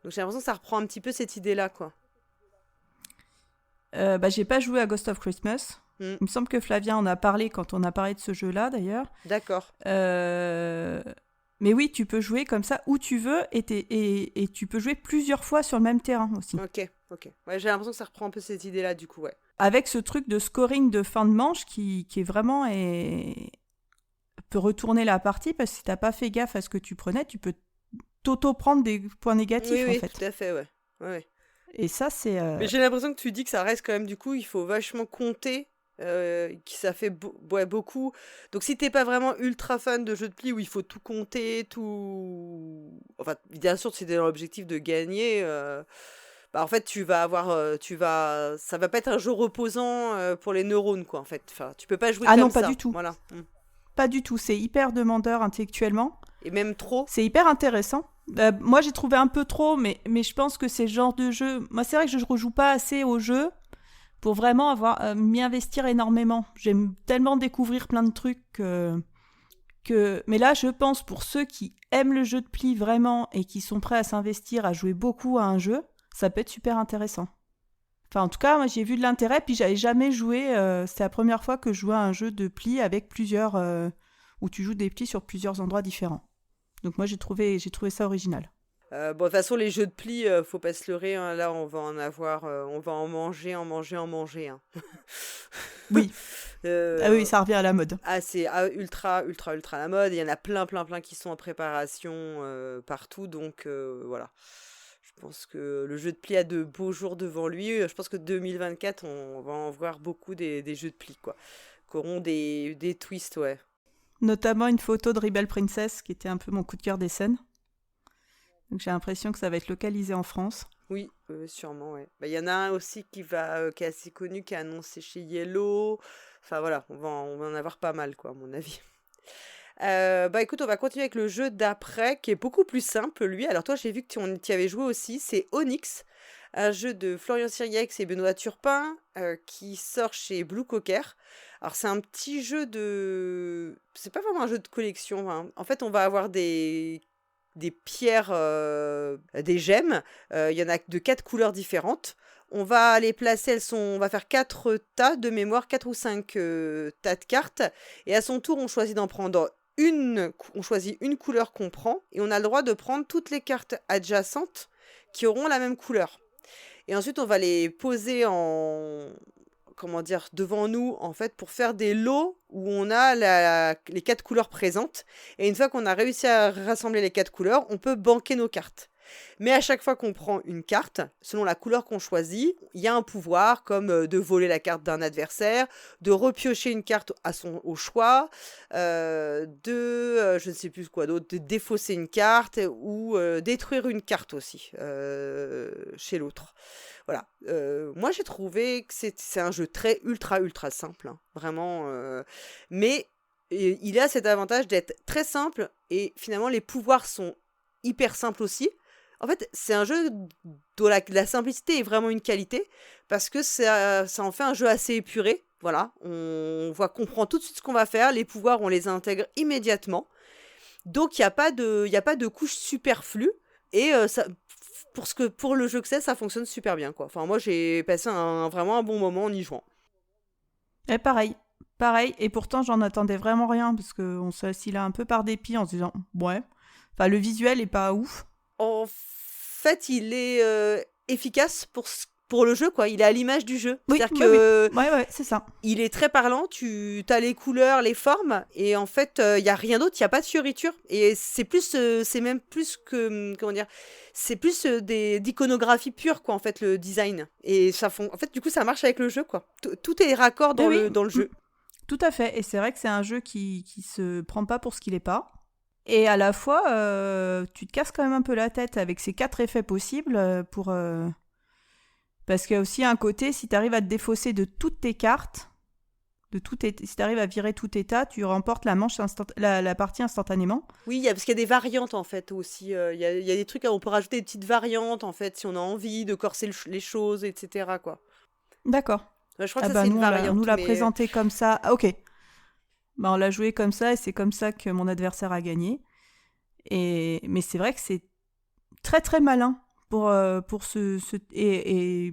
[SPEAKER 2] Donc j'ai l'impression que ça reprend un petit peu cette idée-là, quoi.
[SPEAKER 3] J'ai pas joué à Ghost of Christmas. Il me semble que Flavien en a parlé quand on a parlé de ce jeu-là, d'ailleurs. D'accord. Mais oui, tu peux jouer comme ça où tu veux et tu peux jouer plusieurs fois sur le même terrain aussi.
[SPEAKER 2] Ok. Ouais, j'ai l'impression que ça reprend un peu cette idée-là, du coup, ouais.
[SPEAKER 3] Avec ce truc de scoring de fin de manche qui est vraiment... peut retourner la partie, parce que si t'as pas fait gaffe à ce que tu prenais, tu peux t'auto-prendre des points négatifs, en fait.
[SPEAKER 2] Oui, tout à fait, ouais.
[SPEAKER 3] Et ça, c'est...
[SPEAKER 2] Mais j'ai l'impression que tu dis que ça reste quand même, du coup, il faut vachement compter... qui ça fait beaucoup. Donc si t'es pas vraiment ultra fan de jeux de plis où il faut tout compter, enfin bien sûr si t'es dans l'objectif de gagner, en fait tu vas avoir ça va pas être un jeu reposant pour les neurones, quoi, en fait. Enfin, tu peux pas jouer comme ça.
[SPEAKER 3] Ah non, pas du tout.
[SPEAKER 2] Voilà.
[SPEAKER 3] Pas du tout, c'est hyper demandeur intellectuellement.
[SPEAKER 2] Et même trop.
[SPEAKER 3] C'est hyper intéressant. Moi j'ai trouvé un peu trop, mais je pense que c'est le genre de jeu... Moi c'est vrai que je rejoue pas assez au jeu pour vraiment m'y investir énormément. J'aime tellement découvrir plein de trucs que... Mais là, je pense, pour ceux qui aiment le jeu de plis vraiment et qui sont prêts à s'investir, à jouer beaucoup à un jeu, ça peut être super intéressant. Enfin, en tout cas, moi, j'ai vu de l'intérêt, puis j'avais jamais joué. C'était la première fois que je jouais à un jeu de plis avec plusieurs, où tu joues des plis sur plusieurs endroits différents. Donc moi, j'ai trouvé ça original.
[SPEAKER 2] Bon, de toute façon, les jeux de plis, faut pas se leurrer, hein. Là, on va en avoir, on va en manger, hein.
[SPEAKER 3] Oui. Ah
[SPEAKER 2] Euh,
[SPEAKER 3] oui, ça revient à la mode.
[SPEAKER 2] c'est ultra, ultra, ultra la mode. Il y en a plein, plein, plein qui sont en préparation partout. Donc voilà. Je pense que le jeu de plis a de beaux jours devant lui. Je pense que 2024, on va en voir beaucoup des jeux de plis, quoi. Qui auront des twists, ouais.
[SPEAKER 3] Notamment une photo de Rebel Princess, qui était un peu mon coup de cœur des scènes. Donc j'ai l'impression que ça va être localisé en France.
[SPEAKER 2] Oui, sûrement, ouais. Bah, y en a un aussi qui est assez connu, qui est annoncé chez Yellow. Enfin voilà, on va en avoir pas mal, quoi, à mon avis. Bah écoute, on va continuer avec le jeu d'après, qui est beaucoup plus simple, lui. Alors toi, j'ai vu que tu y avais joué aussi, c'est Onyx, un jeu de Florian Siriex et Benoît Turpin, qui sort chez Blue Cocker. Alors c'est un petit jeu de... C'est pas vraiment un jeu de collection, hein. En fait, on va avoir des pierres, des gemmes. Il y en a de 4 couleurs différentes. On va les placer, on va faire 4 tas de mémoire, 4 ou 5 tas de cartes. Et à son tour, on choisit d'en prendre on choisit une couleur qu'on prend. Et on a le droit de prendre toutes les cartes adjacentes qui auront la même couleur. Et ensuite, on va les poser comment dire, devant nous, en fait, pour faire des lots où on a les 4 couleurs présentes. Et une fois qu'on a réussi à rassembler les 4 couleurs, on peut banquer nos cartes. Mais à chaque fois qu'on prend une carte, selon la couleur qu'on choisit, il y a un pouvoir comme de voler la carte d'un adversaire, de repiocher une carte au choix, je ne sais plus quoi d'autre, de défausser une carte ou détruire une carte aussi chez l'autre. Voilà. Moi, j'ai trouvé que c'est un jeu très ultra ultra simple, hein, vraiment. Mais il a cet avantage d'être très simple et finalement les pouvoirs sont hyper simples aussi. En fait, c'est un jeu dont la simplicité est vraiment une qualité parce que ça en fait un jeu assez épuré. Voilà, on comprend tout de suite ce qu'on va faire. Les pouvoirs, on les intègre immédiatement. Donc, il n'y a pas de couche superflue. Et pour le jeu que c'est, ça fonctionne super bien, quoi. Enfin, moi, j'ai passé vraiment un bon moment en y jouant.
[SPEAKER 3] Et pareil. Et pourtant, j'en attendais vraiment rien parce qu'on s'est assis là un peu par dépit en se disant, ouais. Enfin, le visuel est pas ouf.
[SPEAKER 2] En fait, il est efficace pour le jeu, quoi. Il est à l'image du jeu.
[SPEAKER 3] Oui,
[SPEAKER 2] C'est-à-dire que
[SPEAKER 3] ouais, c'est ça.
[SPEAKER 2] il est très parlant. Tu as les couleurs, les formes, et en fait, il y a rien d'autre. Il y a pas de fioriture. Et c'est même plus que comment dire. C'est plus d'iconographie pure, quoi. En fait, le design. Et en fait, du coup, ça marche avec le jeu, quoi. Tout est raccord dans le jeu.
[SPEAKER 3] Tout à fait. Et c'est vrai que c'est un jeu qui se prend pas pour ce qu'il est pas. Et à la fois, tu te casses quand même un peu la tête avec ces 4 effets possibles parce qu'il y a aussi un côté, si tu arrives à te défausser de toutes tes cartes, si tu arrives à virer tout état, tu remportes la partie instantanément.
[SPEAKER 2] Oui, parce qu'il y a des variantes en fait aussi. Il y a des trucs, on peut rajouter des petites variantes en fait si on a envie de corser les choses, etc. quoi.
[SPEAKER 3] D'accord.
[SPEAKER 2] Je crois que ça c'est une variante.
[SPEAKER 3] On nous l'a présenté comme ça. Ah, ok. Bah, on l'a joué comme ça et c'est comme ça que mon adversaire a gagné. Mais c'est vrai que c'est très très malin pour et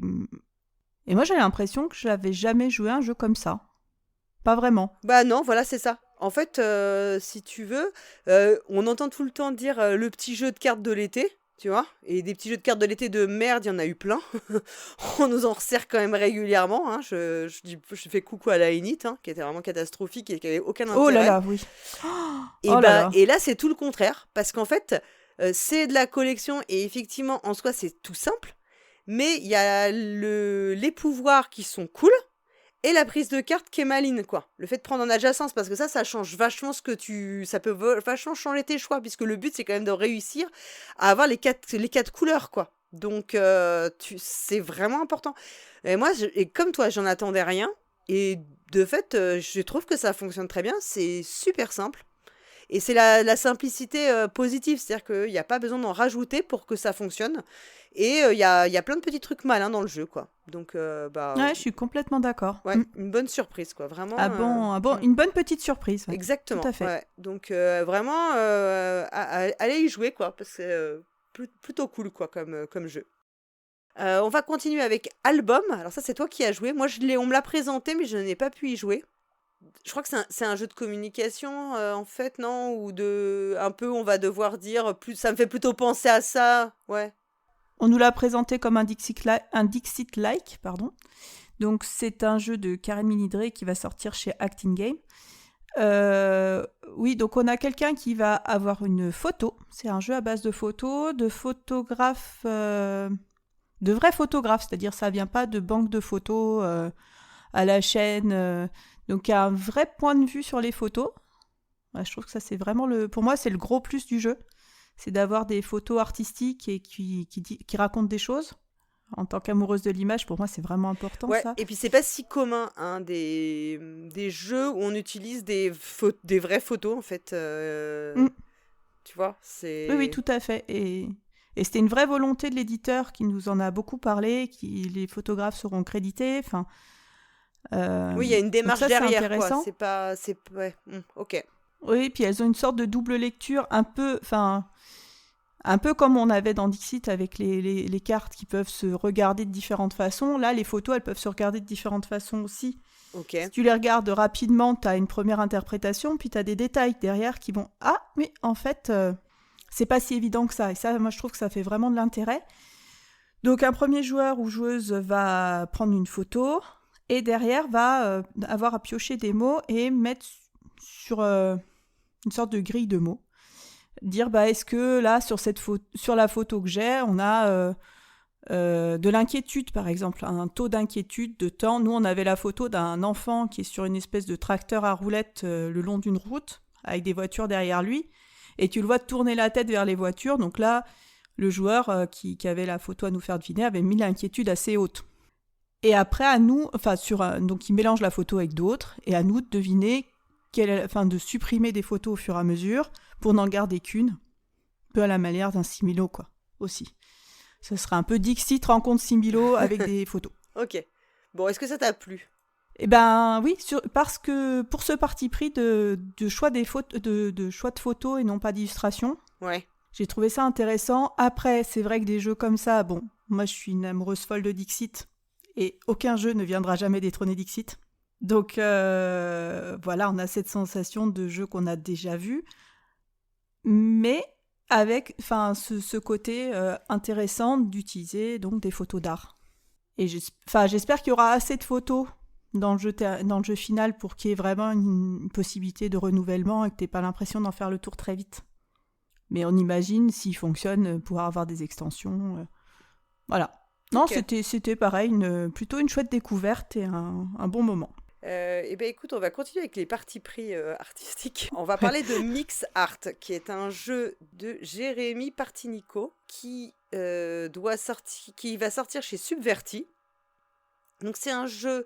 [SPEAKER 3] moi j'ai l'impression que j'avais jamais joué à un jeu comme ça. Pas vraiment.
[SPEAKER 2] Bah non, voilà, c'est ça. En fait, si tu veux, on entend tout le temps dire le petit jeu de cartes de l'été. Tu vois, et des petits jeux de cartes de l'été de merde, il y en a eu plein. On nous en resserre quand même régulièrement. Hein. Je fais coucou à la Enit, hein, qui était vraiment catastrophique et qui avait aucun intérêt.
[SPEAKER 3] Oh là là, oui.
[SPEAKER 2] Et là, c'est tout le contraire. Parce qu'en fait, c'est de la collection et effectivement, en soi, c'est tout simple. Mais il y a les pouvoirs qui sont cool. Et la prise de carte qui est maligne, quoi. Le fait de prendre en adjacence, parce que ça change vachement ça peut vachement changer tes choix, puisque le but, c'est quand même de réussir à avoir les quatre couleurs, quoi. Donc, c'est vraiment important. Et moi, comme toi, j'en attendais rien. Et de fait, je trouve que ça fonctionne très bien. C'est super simple. Et c'est la simplicité positive, c'est-à-dire qu'il n'y a pas besoin d'en rajouter pour que ça fonctionne. Et il y a plein de petits trucs malins dans le jeu, quoi. Donc,
[SPEAKER 3] ouais, je suis complètement d'accord.
[SPEAKER 2] Ouais, une bonne surprise, quoi. Vraiment.
[SPEAKER 3] Une bonne petite surprise. Ouais.
[SPEAKER 2] Exactement.
[SPEAKER 3] Tout à fait.
[SPEAKER 2] Ouais. Donc, vraiment, allez y jouer, quoi, parce que c'est plutôt cool, quoi, comme jeu. On va continuer avec Album. Alors ça, c'est toi qui as joué. Moi, on me l'a présenté, mais je n'ai pas pu y jouer. Je crois que c'est un jeu de communication, en fait, non? Ou un peu, on va devoir dire, ça me fait plutôt penser à ça. Ouais.
[SPEAKER 3] On nous l'a présenté comme un Dixit-like, pardon. Donc, c'est un jeu de Karen Minidré qui va sortir chez Acting Game. Oui, donc on a quelqu'un qui va avoir une photo. C'est un jeu à base de photos, de photographes, de vrais photographes, c'est-à-dire ça vient pas de banque de photos à la chaîne. Donc il y a un vrai point de vue sur les photos. Ouais, je trouve que ça c'est vraiment pour moi c'est le gros plus du jeu, c'est d'avoir des photos artistiques et qui racontent des choses. En tant qu'amoureuse de l'image, pour moi, c'est vraiment important,
[SPEAKER 2] ouais,
[SPEAKER 3] ça.
[SPEAKER 2] Et puis, c'est pas si commun, hein, des jeux où on utilise des vraies photos, en fait. Tu vois, c'est...
[SPEAKER 3] Oui, tout à fait. Et c'était une vraie volonté de l'éditeur qui nous en a beaucoup parlé, les photographes seront crédités, enfin...
[SPEAKER 2] oui, il y a une démarche derrière,
[SPEAKER 3] intéressant.
[SPEAKER 2] Quoi. Ouais, ok.
[SPEAKER 3] Oui, puis elles ont une sorte de double lecture, un peu comme on avait dans Dixit avec les cartes qui peuvent se regarder de différentes façons. Là, les photos, elles peuvent se regarder de différentes façons aussi.
[SPEAKER 2] Okay.
[SPEAKER 3] Si tu les regardes rapidement, tu as une première interprétation, puis tu as des détails derrière qui vont « Ah, mais en fait, c'est pas si évident que ça ». Et ça, moi, je trouve que ça fait vraiment de l'intérêt. Donc, un premier joueur ou joueuse va prendre une photo et derrière va avoir à piocher des mots et mettre sur une sorte de grille de mots. Dire est-ce que là sur la photo que j'ai on a de l'inquiétude par exemple, un taux d'inquiétude de temps. Nous on avait la photo d'un enfant qui est sur une espèce de tracteur à roulettes le long d'une route avec des voitures derrière lui et tu le vois tourner la tête vers les voitures. Donc là le joueur qui avait la photo à nous faire deviner avait mis l'inquiétude assez haute. Et après à nous, donc il mélange la photo avec d'autres et à nous de deviner de supprimer des photos au fur et à mesure pour n'en garder qu'une, un peu à la manière d'un similo, quoi, aussi. Ce serait un peu Dixit rencontre similo avec des photos.
[SPEAKER 2] Ok. Bon, est-ce que ça t'a plu ?
[SPEAKER 3] Eh ben oui, parce que pour ce parti pris de choix de choix de photos et non pas d'illustration,
[SPEAKER 2] ouais.
[SPEAKER 3] J'ai trouvé ça intéressant. Après, c'est vrai que des jeux comme ça, bon, moi je suis une amoureuse folle de Dixit et aucun jeu ne viendra jamais détrôner Dixit. Donc voilà, on a cette sensation de jeu qu'on a déjà vu, mais avec ce côté intéressant d'utiliser donc des photos d'art. Et j'espère qu'il y aura assez de photos dans le jeu final pour qu'il y ait vraiment une possibilité de renouvellement et que tu n'aies pas l'impression d'en faire le tour très vite. Mais on imagine, s'il fonctionne, pouvoir avoir des extensions. Voilà. Non, okay. C'était pareil, plutôt une chouette découverte et un bon moment.
[SPEAKER 2] Eh bien, écoute, on va continuer avec les parties pris artistiques. On va parler de Mix Art, qui est un jeu de Jérémy Partinico qui va sortir chez Subverti. Donc, c'est un jeu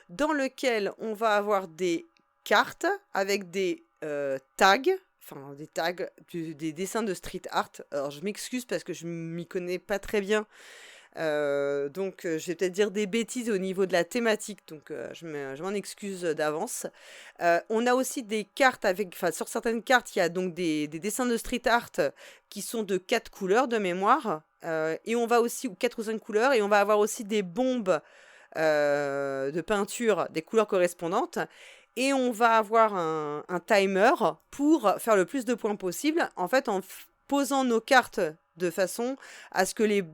[SPEAKER 2] dans lequel on va avoir des cartes avec des tags, des dessins de street art. Alors, je m'excuse parce que je m'y connais pas très bien. Donc je vais peut-être dire des bêtises au niveau de la thématique, donc je m'en excuse d'avance. On a aussi des cartes sur certaines cartes, il y a donc des dessins de street art qui sont de 4 couleurs de mémoire, et on va aussi, ou 4 ou 5 couleurs, et on va avoir aussi des bombes de peinture, des couleurs correspondantes. Et on va avoir un timer pour faire le plus de points possible, en fait en posant nos cartes de façon à ce que les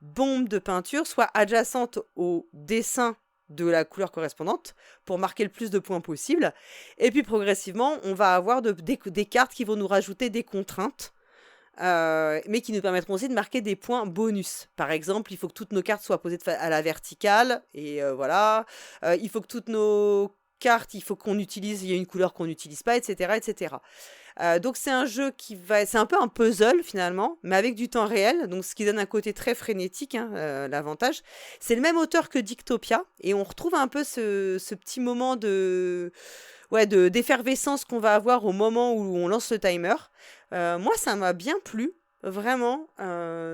[SPEAKER 2] bombes de peinture soient adjacentes au dessin de la couleur correspondante pour marquer le plus de points possible. Et puis progressivement, on va avoir des cartes qui vont nous rajouter des contraintes, mais qui nous permettront aussi de marquer des points bonus. Par exemple, il faut que toutes nos cartes soient posées à la verticale, et voilà. Il faut que toutes nos cartes, il faut il y a une couleur qu'on n'utilise pas, etc., etc. Donc c'est un jeu c'est un peu un puzzle finalement, mais avec du temps réel, donc ce qui donne un côté très frénétique, l'avantage. C'est le même auteur que Dictopia, et on retrouve un peu ce petit moment d'effervescence qu'on va avoir au moment où on lance le timer. Moi ça m'a bien plu, vraiment,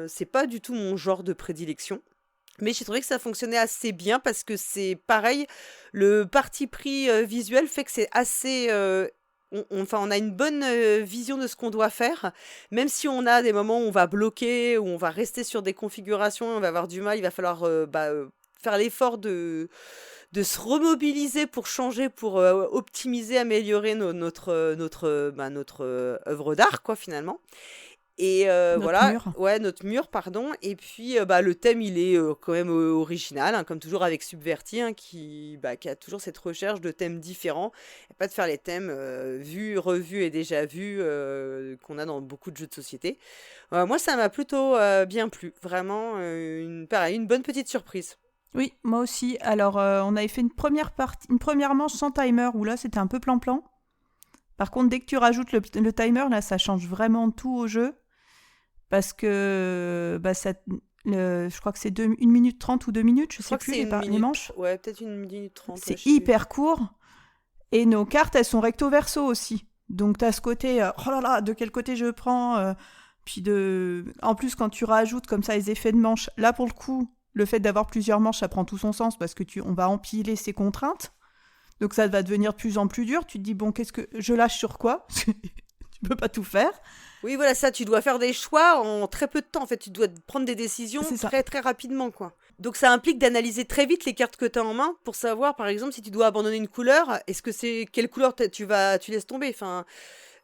[SPEAKER 2] c'est pas du tout mon genre de prédilection. Mais j'ai trouvé que ça fonctionnait assez bien parce que c'est pareil, le parti pris visuel fait que c'est assez on a une bonne vision de ce qu'on doit faire, même si on a des moments où on va bloquer, où on va rester sur des configurations, on va avoir du mal, il va falloir faire l'effort de se remobiliser pour changer, pour optimiser, améliorer notre œuvre d'art, quoi, finalement. Et notre mur, pardon. Et puis, le thème, il est quand même original, hein, comme toujours avec Subverti, hein, qui a toujours cette recherche de thèmes différents, et pas de faire les thèmes vus, revus et déjà vus qu'on a dans beaucoup de jeux de société. Moi, ça m'a plutôt bien plu, vraiment, une bonne petite surprise.
[SPEAKER 3] Oui, moi aussi. Alors, on avait fait une première manche sans timer, où là, c'était un peu plan-plan. Par contre, dès que tu rajoutes le timer, là, ça change vraiment tout au jeu. Parce que je crois que c'est 1 minute 30 ou 2 minutes, je sais plus les manches.
[SPEAKER 2] Ouais, peut-être 1 minute 30.
[SPEAKER 3] C'est hyper court. Et nos cartes, elles sont recto-verso aussi. Donc, tu as ce côté, oh là là, de quel côté je prends en plus, quand tu rajoutes comme ça les effets de manche, là, pour le coup, le fait d'avoir plusieurs manches, ça prend tout son sens parce que on va empiler ces contraintes. Donc, ça va devenir de plus en plus dur. Tu te dis, bon, qu'est-ce que je lâche sur quoi ? Tu peux pas tout faire.
[SPEAKER 2] Oui, voilà, ça, tu dois faire des choix en très peu de temps. En fait, tu dois prendre des décisions très, très rapidement, quoi. Donc, ça implique d'analyser très vite les cartes que tu as en main pour savoir, par exemple, si tu dois abandonner une couleur, quelle couleur tu laisses tomber. Enfin,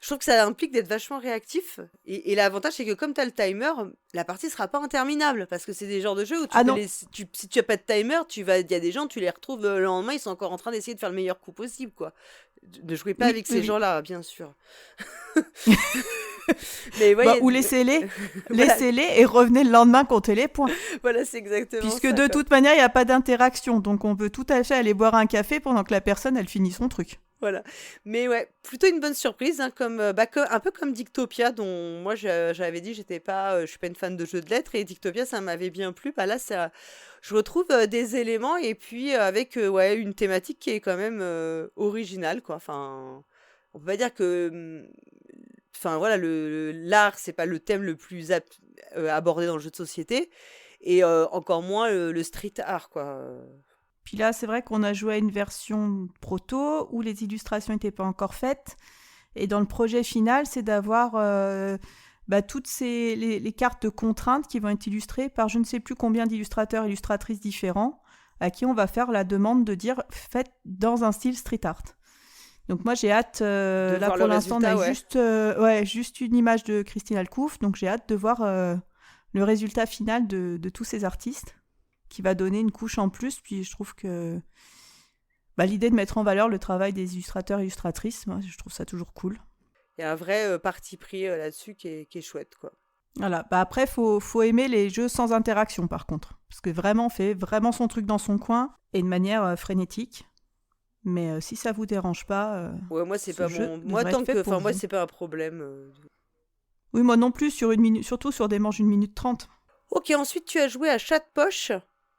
[SPEAKER 2] je trouve que ça implique d'être vachement réactif. Et l'avantage, c'est que comme tu as le timer, la partie sera pas interminable. Parce que c'est des genres de jeux où si tu as pas de timer, il y a des gens, tu les retrouves le lendemain, ils sont encore en train d'essayer de faire le meilleur coup possible, quoi. Ne jouez pas avec ces gens-là, bien sûr. Mais
[SPEAKER 3] ou laissez-les et revenez le lendemain compter les points.
[SPEAKER 2] Voilà, c'est exactement
[SPEAKER 3] Puisque ça. Puisque de toute manière, il n'y a pas d'interaction. Donc, on peut tout à fait aller boire un café pendant que la personne, elle finit son truc.
[SPEAKER 2] Voilà. Mais ouais, plutôt une bonne surprise, hein, un peu comme Dictopia, dont moi, j'avais dit, je suis pas une fan de jeux de lettres, et Dictopia, ça m'avait bien plu. Là, je retrouve des éléments, et puis avec une thématique qui est quand même originale, quoi. Enfin, on peut pas dire que... l'art, c'est pas le thème le plus abordé dans le jeu de société, et encore moins le street art, quoi.
[SPEAKER 3] Puis là, c'est vrai qu'on a joué à une version proto où les illustrations n'étaient pas encore faites, et dans le projet final, c'est d'avoir toutes les cartes de contraintes qui vont être illustrées par je ne sais plus combien d'illustrateurs et illustratrices différents, à qui on va faire la demande de dire faites dans un style street art. Donc moi j'ai hâte, là pour l'instant on a juste une image de Christine Alcouf, donc j'ai hâte de voir le résultat final de tous ces artistes, qui va donner une couche en plus. Puis je trouve que l'idée de mettre en valeur le travail des illustrateurs et illustratrices, moi je trouve ça toujours cool.
[SPEAKER 2] Il y a un vrai parti pris là-dessus qui est chouette, quoi.
[SPEAKER 3] Voilà, après faut aimer les jeux sans interaction par contre, parce que vraiment on fait vraiment son truc dans son coin et de manière frénétique. Mais si ça vous dérange pas,
[SPEAKER 2] moi c'est pas moi tant que moi c'est pas un problème.
[SPEAKER 3] Oui, moi non plus sur 1 minute, surtout sur des manches 1 minute 30.
[SPEAKER 2] OK, ensuite tu as joué à Chat Poche.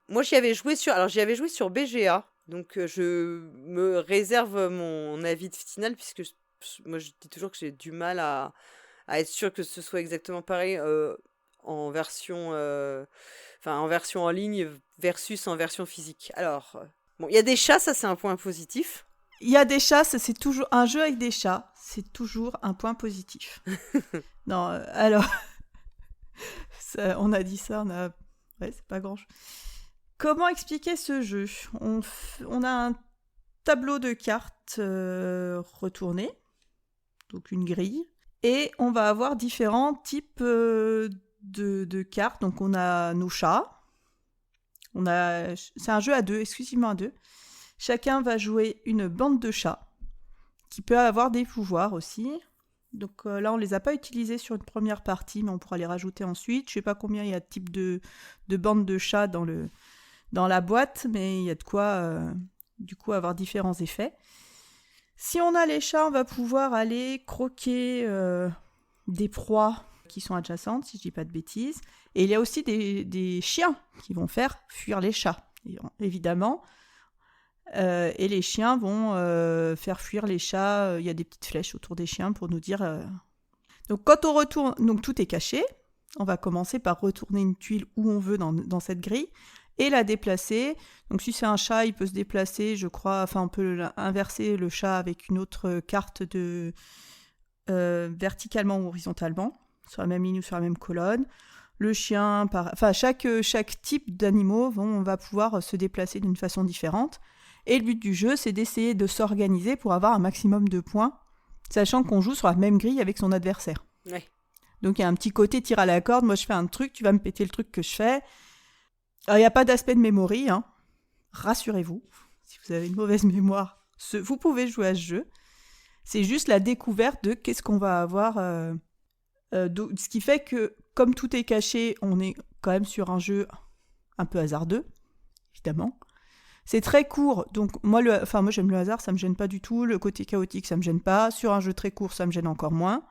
[SPEAKER 2] Moi j'y avais joué sur BGA. Donc je me réserve mon avis final puisque moi je dis toujours que j'ai du mal à être sûr que ce soit exactement pareil en version en ligne versus en version physique. Alors bon, il y a des chats, ça c'est un point positif.
[SPEAKER 3] Il y a des chats, c'est toujours un jeu avec des chats, c'est toujours un point positif. Non, alors on a dit ça, c'est pas grand-chose. Comment expliquer ce jeu ? On a un tableau de cartes retourné, donc une grille, et on va avoir différents types de cartes. Donc on a nos chats. C'est un jeu à 2, exclusivement à 2. Chacun va jouer une bande de chats qui peut avoir des pouvoirs aussi. Donc là, on ne les a pas utilisés sur une première partie, mais on pourra les rajouter ensuite. Je ne sais pas combien il y a de types de bandes de chats dans la boîte, mais il y a de quoi du coup avoir différents effets. Si on a les chats, on va pouvoir aller croquer des proies qui sont adjacentes, si je dis pas de bêtises. Et il y a aussi des chiens qui vont faire fuir les chats, évidemment. Et les chiens vont faire fuir les chats. Il y a des petites flèches autour des chiens pour nous dire... Donc quand on retourne, donc tout est caché. On va commencer par retourner une tuile où on veut dans cette grille. et la déplacer. Donc si c'est un chat, il peut se déplacer, je crois, enfin on peut inverser le chat avec une autre carte verticalement ou horizontalement, sur la même ligne ou sur la même colonne. Le chien, enfin chaque type d'animaux va pouvoir se déplacer d'une façon différente. Et le but du jeu, c'est d'essayer de s'organiser pour avoir un maximum de points, sachant qu'on joue sur la même grille avec son adversaire.
[SPEAKER 2] Ouais.
[SPEAKER 3] Donc il y a un petit côté tir à la corde, moi je fais un truc, tu vas me péter le truc que je fais. Alors il n'y a pas d'aspect de mémoire, hein. Rassurez-vous, si vous avez une mauvaise mémoire, vous pouvez jouer à ce jeu. C'est juste la découverte de qu'est-ce qu'on va avoir. Ce qui fait que, comme tout est caché, on est quand même sur un jeu un peu hasardeux, évidemment. C'est très court, donc moi j'aime le hasard, ça me gêne pas du tout. Le côté chaotique, ça me gêne pas. Sur un jeu très court, ça me gêne encore moins.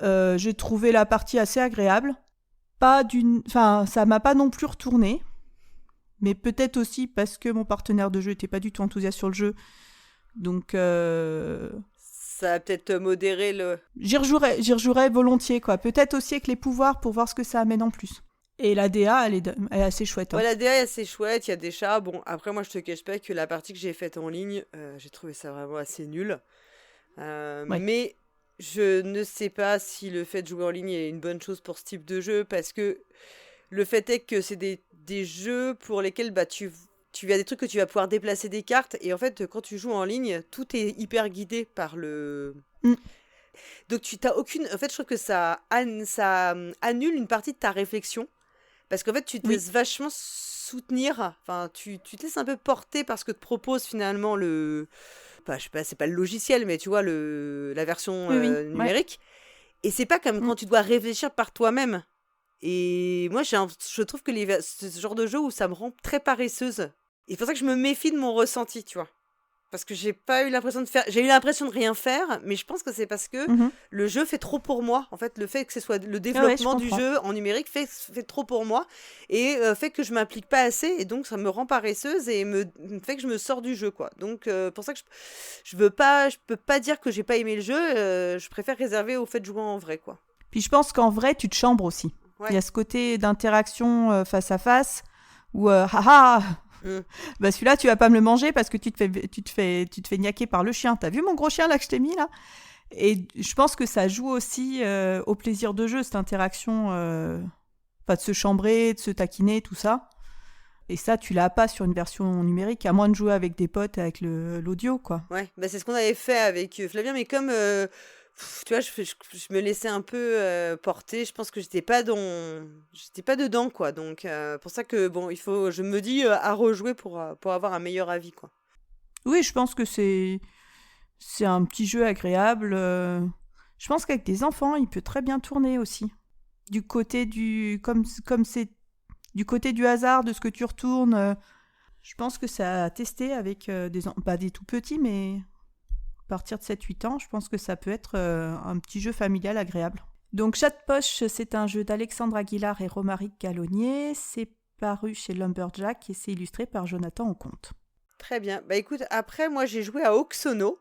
[SPEAKER 3] J'ai trouvé la partie assez agréable. Ça m'a pas non plus retourné, mais peut-être aussi parce que mon partenaire de jeu était pas du tout enthousiaste sur le jeu. Donc
[SPEAKER 2] ça a peut-être modéré le...
[SPEAKER 3] J'y rejouerais volontiers, quoi. Peut-être aussi avec les pouvoirs pour voir ce que ça amène en plus. Et la DA, elle est assez chouette. Hein.
[SPEAKER 2] Ouais, la DA est assez chouette, il y a des chats. Bon, après, moi, je te cache pas que la partie que j'ai faite en ligne, j'ai trouvé ça vraiment assez nul. Ouais. Mais je ne sais pas si le fait de jouer en ligne est une bonne chose pour ce type de jeu, parce que le fait est que c'est des jeux pour lesquels tu as des trucs que tu vas pouvoir déplacer des cartes, et en fait, quand tu joues en ligne, tout est hyper guidé par le... Donc, tu t'as aucune... En fait, je trouve que ça annule une partie de ta réflexion. Parce qu'en fait, tu te laisses vachement soutenir, enfin, tu te laisses un peu porter par ce que te propose finalement je sais pas, c'est pas le logiciel, mais tu vois, la version numérique. Et c'est pas comme quand tu dois réfléchir par toi-même. Et moi, je trouve que ce genre de jeu où ça me rend très paresseuse. Et c'est pour ça que je me méfie de mon ressenti, tu vois. Parce que j'ai pas eu l'impression de faire... J'ai eu l'impression de rien faire, mais je pense que c'est parce que le jeu fait trop pour moi. En fait, le fait que ce soit le développement du jeu en numérique fait trop pour moi et fait que je m'implique pas assez, et donc ça me rend paresseuse et me fait que je me sors du jeu, quoi. Donc pour ça que je peux pas dire que j'ai pas aimé le jeu. Je préfère réserver au fait de jouer en vrai, quoi.
[SPEAKER 3] Puis je pense qu'en vrai, tu te chambres aussi. Il y a ce côté d'interaction face à face où bah celui-là tu vas pas me le manger parce que tu te fais niaquer par le chien. T'as vu mon gros chien là que je t'ai mis là? Et je pense que ça joue aussi au plaisir de jeu, cette interaction, de se chambrer, de se taquiner, tout ça. Et ça, tu l'as pas sur une version numérique, à moins de jouer avec des potes avec l'audio, quoi.
[SPEAKER 2] Ouais, bah c'est ce qu'on avait fait avec Flavien, mais comme tu vois, je me laissais un peu porter. Je pense que j'étais pas dedans, quoi. Donc pour ça que bon, je me dis à rejouer pour avoir un meilleur avis, quoi.
[SPEAKER 3] Oui, je pense que c'est un petit jeu agréable. Je pense qu'avec des enfants, il peut très bien tourner aussi. Du côté comme c'est du côté du hasard, de ce que tu retournes. Je pense que ça a testé avec pas des tout petits, mais à partir de 7-8 ans, je pense que ça peut être un petit jeu familial agréable. Donc Chat de poche, c'est un jeu d'Alexandre Aguilar et Romaric Gallonnier. C'est paru chez Lumberjack et c'est illustré par Jonathan Oconte. Très
[SPEAKER 2] bien. Bah écoute, après moi j'ai joué à Oxono.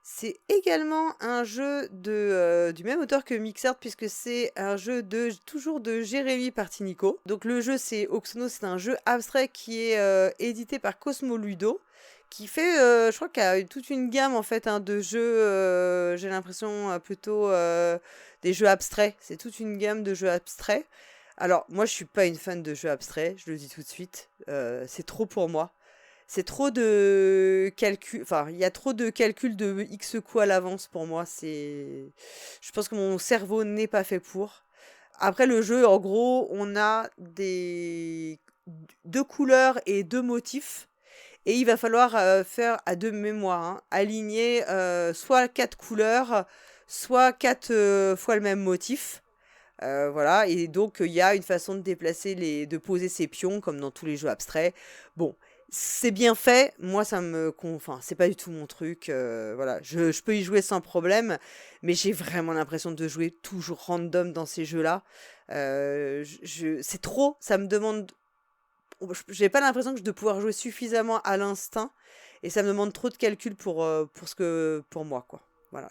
[SPEAKER 2] C'est également un jeu du même auteur que Mixert, puisque c'est un jeu toujours de Jérémy Partinico. Donc le jeu, c'est Oxono, c'est un jeu abstrait qui est édité par Cosmo Ludo, qui fait, je crois qu'il y a toute une gamme en fait de jeux, j'ai l'impression plutôt des jeux abstraits. C'est toute une gamme de jeux abstraits. Alors moi je suis pas une fan de jeux abstraits, je le dis tout de suite, c'est trop pour moi. C'est trop de calcul, enfin il y a trop de calculs de X coups à l'avance pour moi. Je pense que mon cerveau n'est pas fait pour. Après le jeu, en gros, on a 2 couleurs et 2 motifs. Et il va falloir faire à 2 mémoires, aligner soit 4 couleurs, soit 4 fois le même motif. Voilà, et donc il y a une façon de de poser ses pions, comme dans tous les jeux abstraits. Bon, c'est bien fait, moi c'est pas du tout mon truc, voilà, je peux y jouer sans problème, mais j'ai vraiment l'impression de jouer toujours random dans ces jeux-là. C'est trop, ça me demande... J'ai pas l'impression de pouvoir jouer suffisamment à l'instinct, et ça me demande trop de calcul pour moi, quoi. Voilà,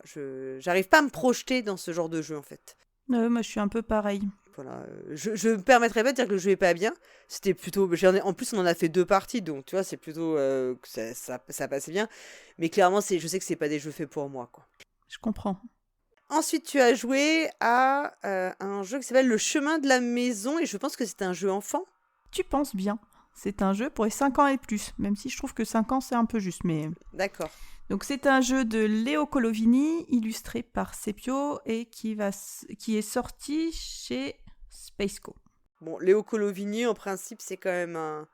[SPEAKER 2] j'arrive pas à me projeter dans ce genre de jeu, en fait.
[SPEAKER 3] Moi, je suis un peu pareil.
[SPEAKER 2] Voilà, je me permettrais pas de dire que le jeu est pas bien. C'était plutôt, en plus on en a fait 2 parties, donc tu vois, c'est plutôt que ça passait bien. Mais clairement, je sais que c'est pas des jeux faits pour moi, quoi.
[SPEAKER 3] Je comprends.
[SPEAKER 2] Ensuite, tu as joué à un jeu qui s'appelle Le Chemin de la Maison, et je pense que c'est un jeu enfant.
[SPEAKER 3] Tu penses bien. C'est un jeu pour les 5 ans et plus, même si je trouve que 5 ans, c'est un peu juste. Mais...
[SPEAKER 2] D'accord.
[SPEAKER 3] Donc, c'est un jeu de Léo Colovini, illustré par Sepio, et qui est sorti chez Spaceco.
[SPEAKER 2] Bon, Léo Colovini, en principe, c'est quand même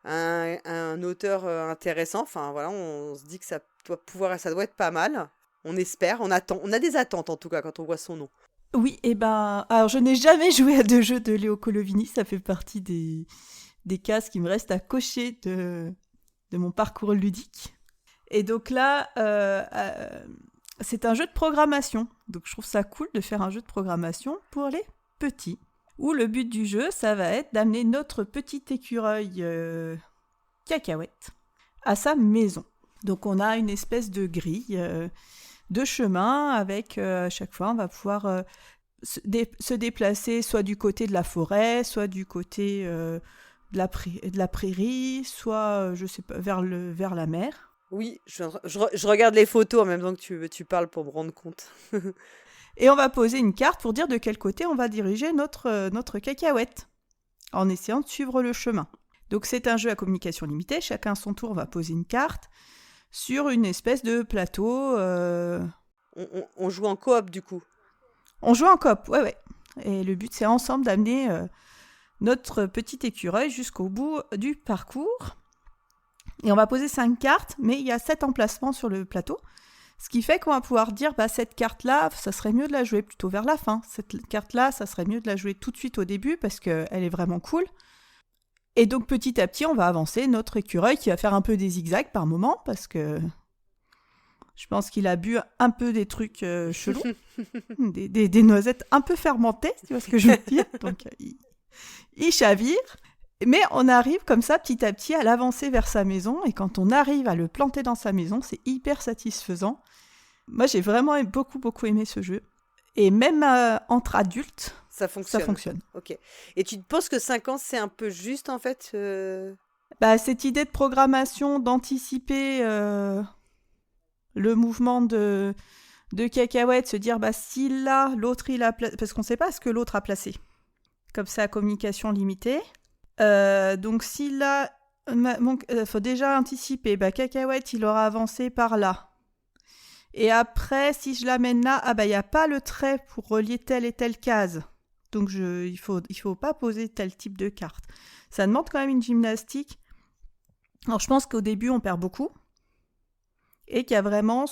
[SPEAKER 2] un auteur intéressant. Enfin, voilà, on se dit que ça doit être pas mal. On espère, on attend. On a des attentes, en tout cas, quand on voit son nom.
[SPEAKER 3] Oui, et ben, alors je n'ai jamais joué à de jeux de Léo Colovini, ça fait partie des cases qui me restent à cocher de mon parcours ludique. Et donc là, c'est un jeu de programmation. Donc je trouve ça cool de faire un jeu de programmation pour les petits. Où le but du jeu, ça va être d'amener notre petit écureuil cacahuète à sa maison. Donc on a une espèce de grille de chemin avec à chaque fois on va pouvoir se déplacer soit du côté de la forêt, soit du côté de la prairie, soit je sais pas vers la mer.
[SPEAKER 2] Oui, je regarde les photos en même temps que tu parles pour me rendre compte.
[SPEAKER 3] Et on va poser une carte pour dire de quel côté on va diriger notre cacahuète en essayant de suivre le chemin. Donc c'est un jeu à communication limitée, chacun à son tour va poser une carte sur une espèce de plateau.
[SPEAKER 2] On joue en coop du coup.
[SPEAKER 3] On joue en coop, ouais. Et le but c'est ensemble d'amener notre petit écureuil jusqu'au bout du parcours. Et on va poser 5 cartes, mais il y a 7 emplacements sur le plateau. Ce qui fait qu'on va pouvoir dire, cette carte-là, ça serait mieux de la jouer plutôt vers la fin. Cette carte-là, ça serait mieux de la jouer tout de suite au début parce qu'elle est vraiment cool. Et donc petit à petit, on va avancer notre écureuil qui va faire un peu des zigzags par moment parce que je pense qu'il a bu un peu des trucs chelous, des noisettes un peu fermentées, tu vois ce que je veux dire. Donc il chavire. Mais on arrive comme ça petit à petit à l'avancer vers sa maison et quand on arrive à le planter dans sa maison, c'est hyper satisfaisant. Moi, j'ai vraiment beaucoup aimé ce jeu. Et même entre adultes,
[SPEAKER 2] ça fonctionne. Ok. Et tu penses que 5 ans, c'est un peu juste en fait
[SPEAKER 3] Cette idée de programmation, d'anticiper le mouvement de cacahuète, se dire si là, l'autre il a placé, parce qu'on ne sait pas ce que l'autre a placé. Comme ça, communication limitée. Donc si là, faut déjà anticiper, cacahuète il aura avancé par là. Et après, si je l'amène là, il n'y a pas le trait pour relier telle et telle case. Donc il faut pas poser tel type de carte. Ça demande quand même une gymnastique. Alors je pense qu'au début on perd beaucoup. Et qu'il y a vraiment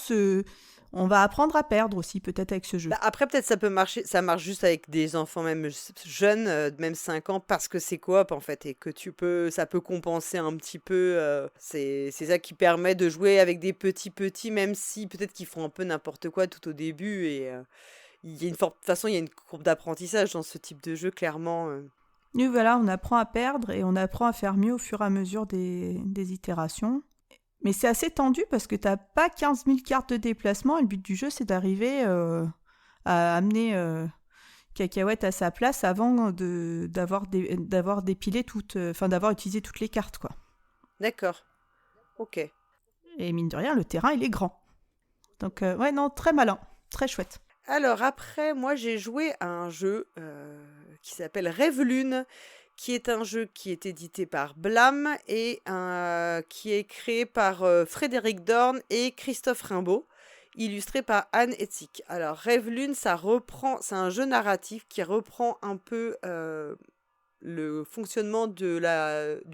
[SPEAKER 3] on va apprendre à perdre aussi, peut-être, avec ce jeu.
[SPEAKER 2] Après, peut-être ça peut marcher. Ça marche juste avec des enfants, même jeunes, même 5 ans, parce que c'est coop, en fait, et que ça peut compenser un petit peu. C'est ça qui permet de jouer avec des petits, même si peut-être qu'ils font un peu n'importe quoi tout au début. Et il y a de toute façon, il y a une courbe d'apprentissage dans ce type de jeu, clairement.
[SPEAKER 3] Nous, voilà, on apprend à perdre et on apprend à faire mieux au fur et à mesure des itérations. Mais c'est assez tendu parce que t'as pas 15 000 cartes de déplacement et le but du jeu c'est d'arriver à amener Cacahuète à sa place avant d'avoir dépilé d'avoir utilisé toutes les cartes, quoi.
[SPEAKER 2] D'accord. Ok.
[SPEAKER 3] Et mine de rien, le terrain il est grand. Donc très malin, très chouette.
[SPEAKER 2] Alors après, moi j'ai joué à un jeu qui s'appelle Rêve Lune, qui est un jeu qui est édité par Blam et qui est créé par Frédéric Dorn et Christophe Rimbaud, illustré par Anne Etzig. Alors Rêve Lune, c'est un jeu narratif qui reprend un peu le fonctionnement du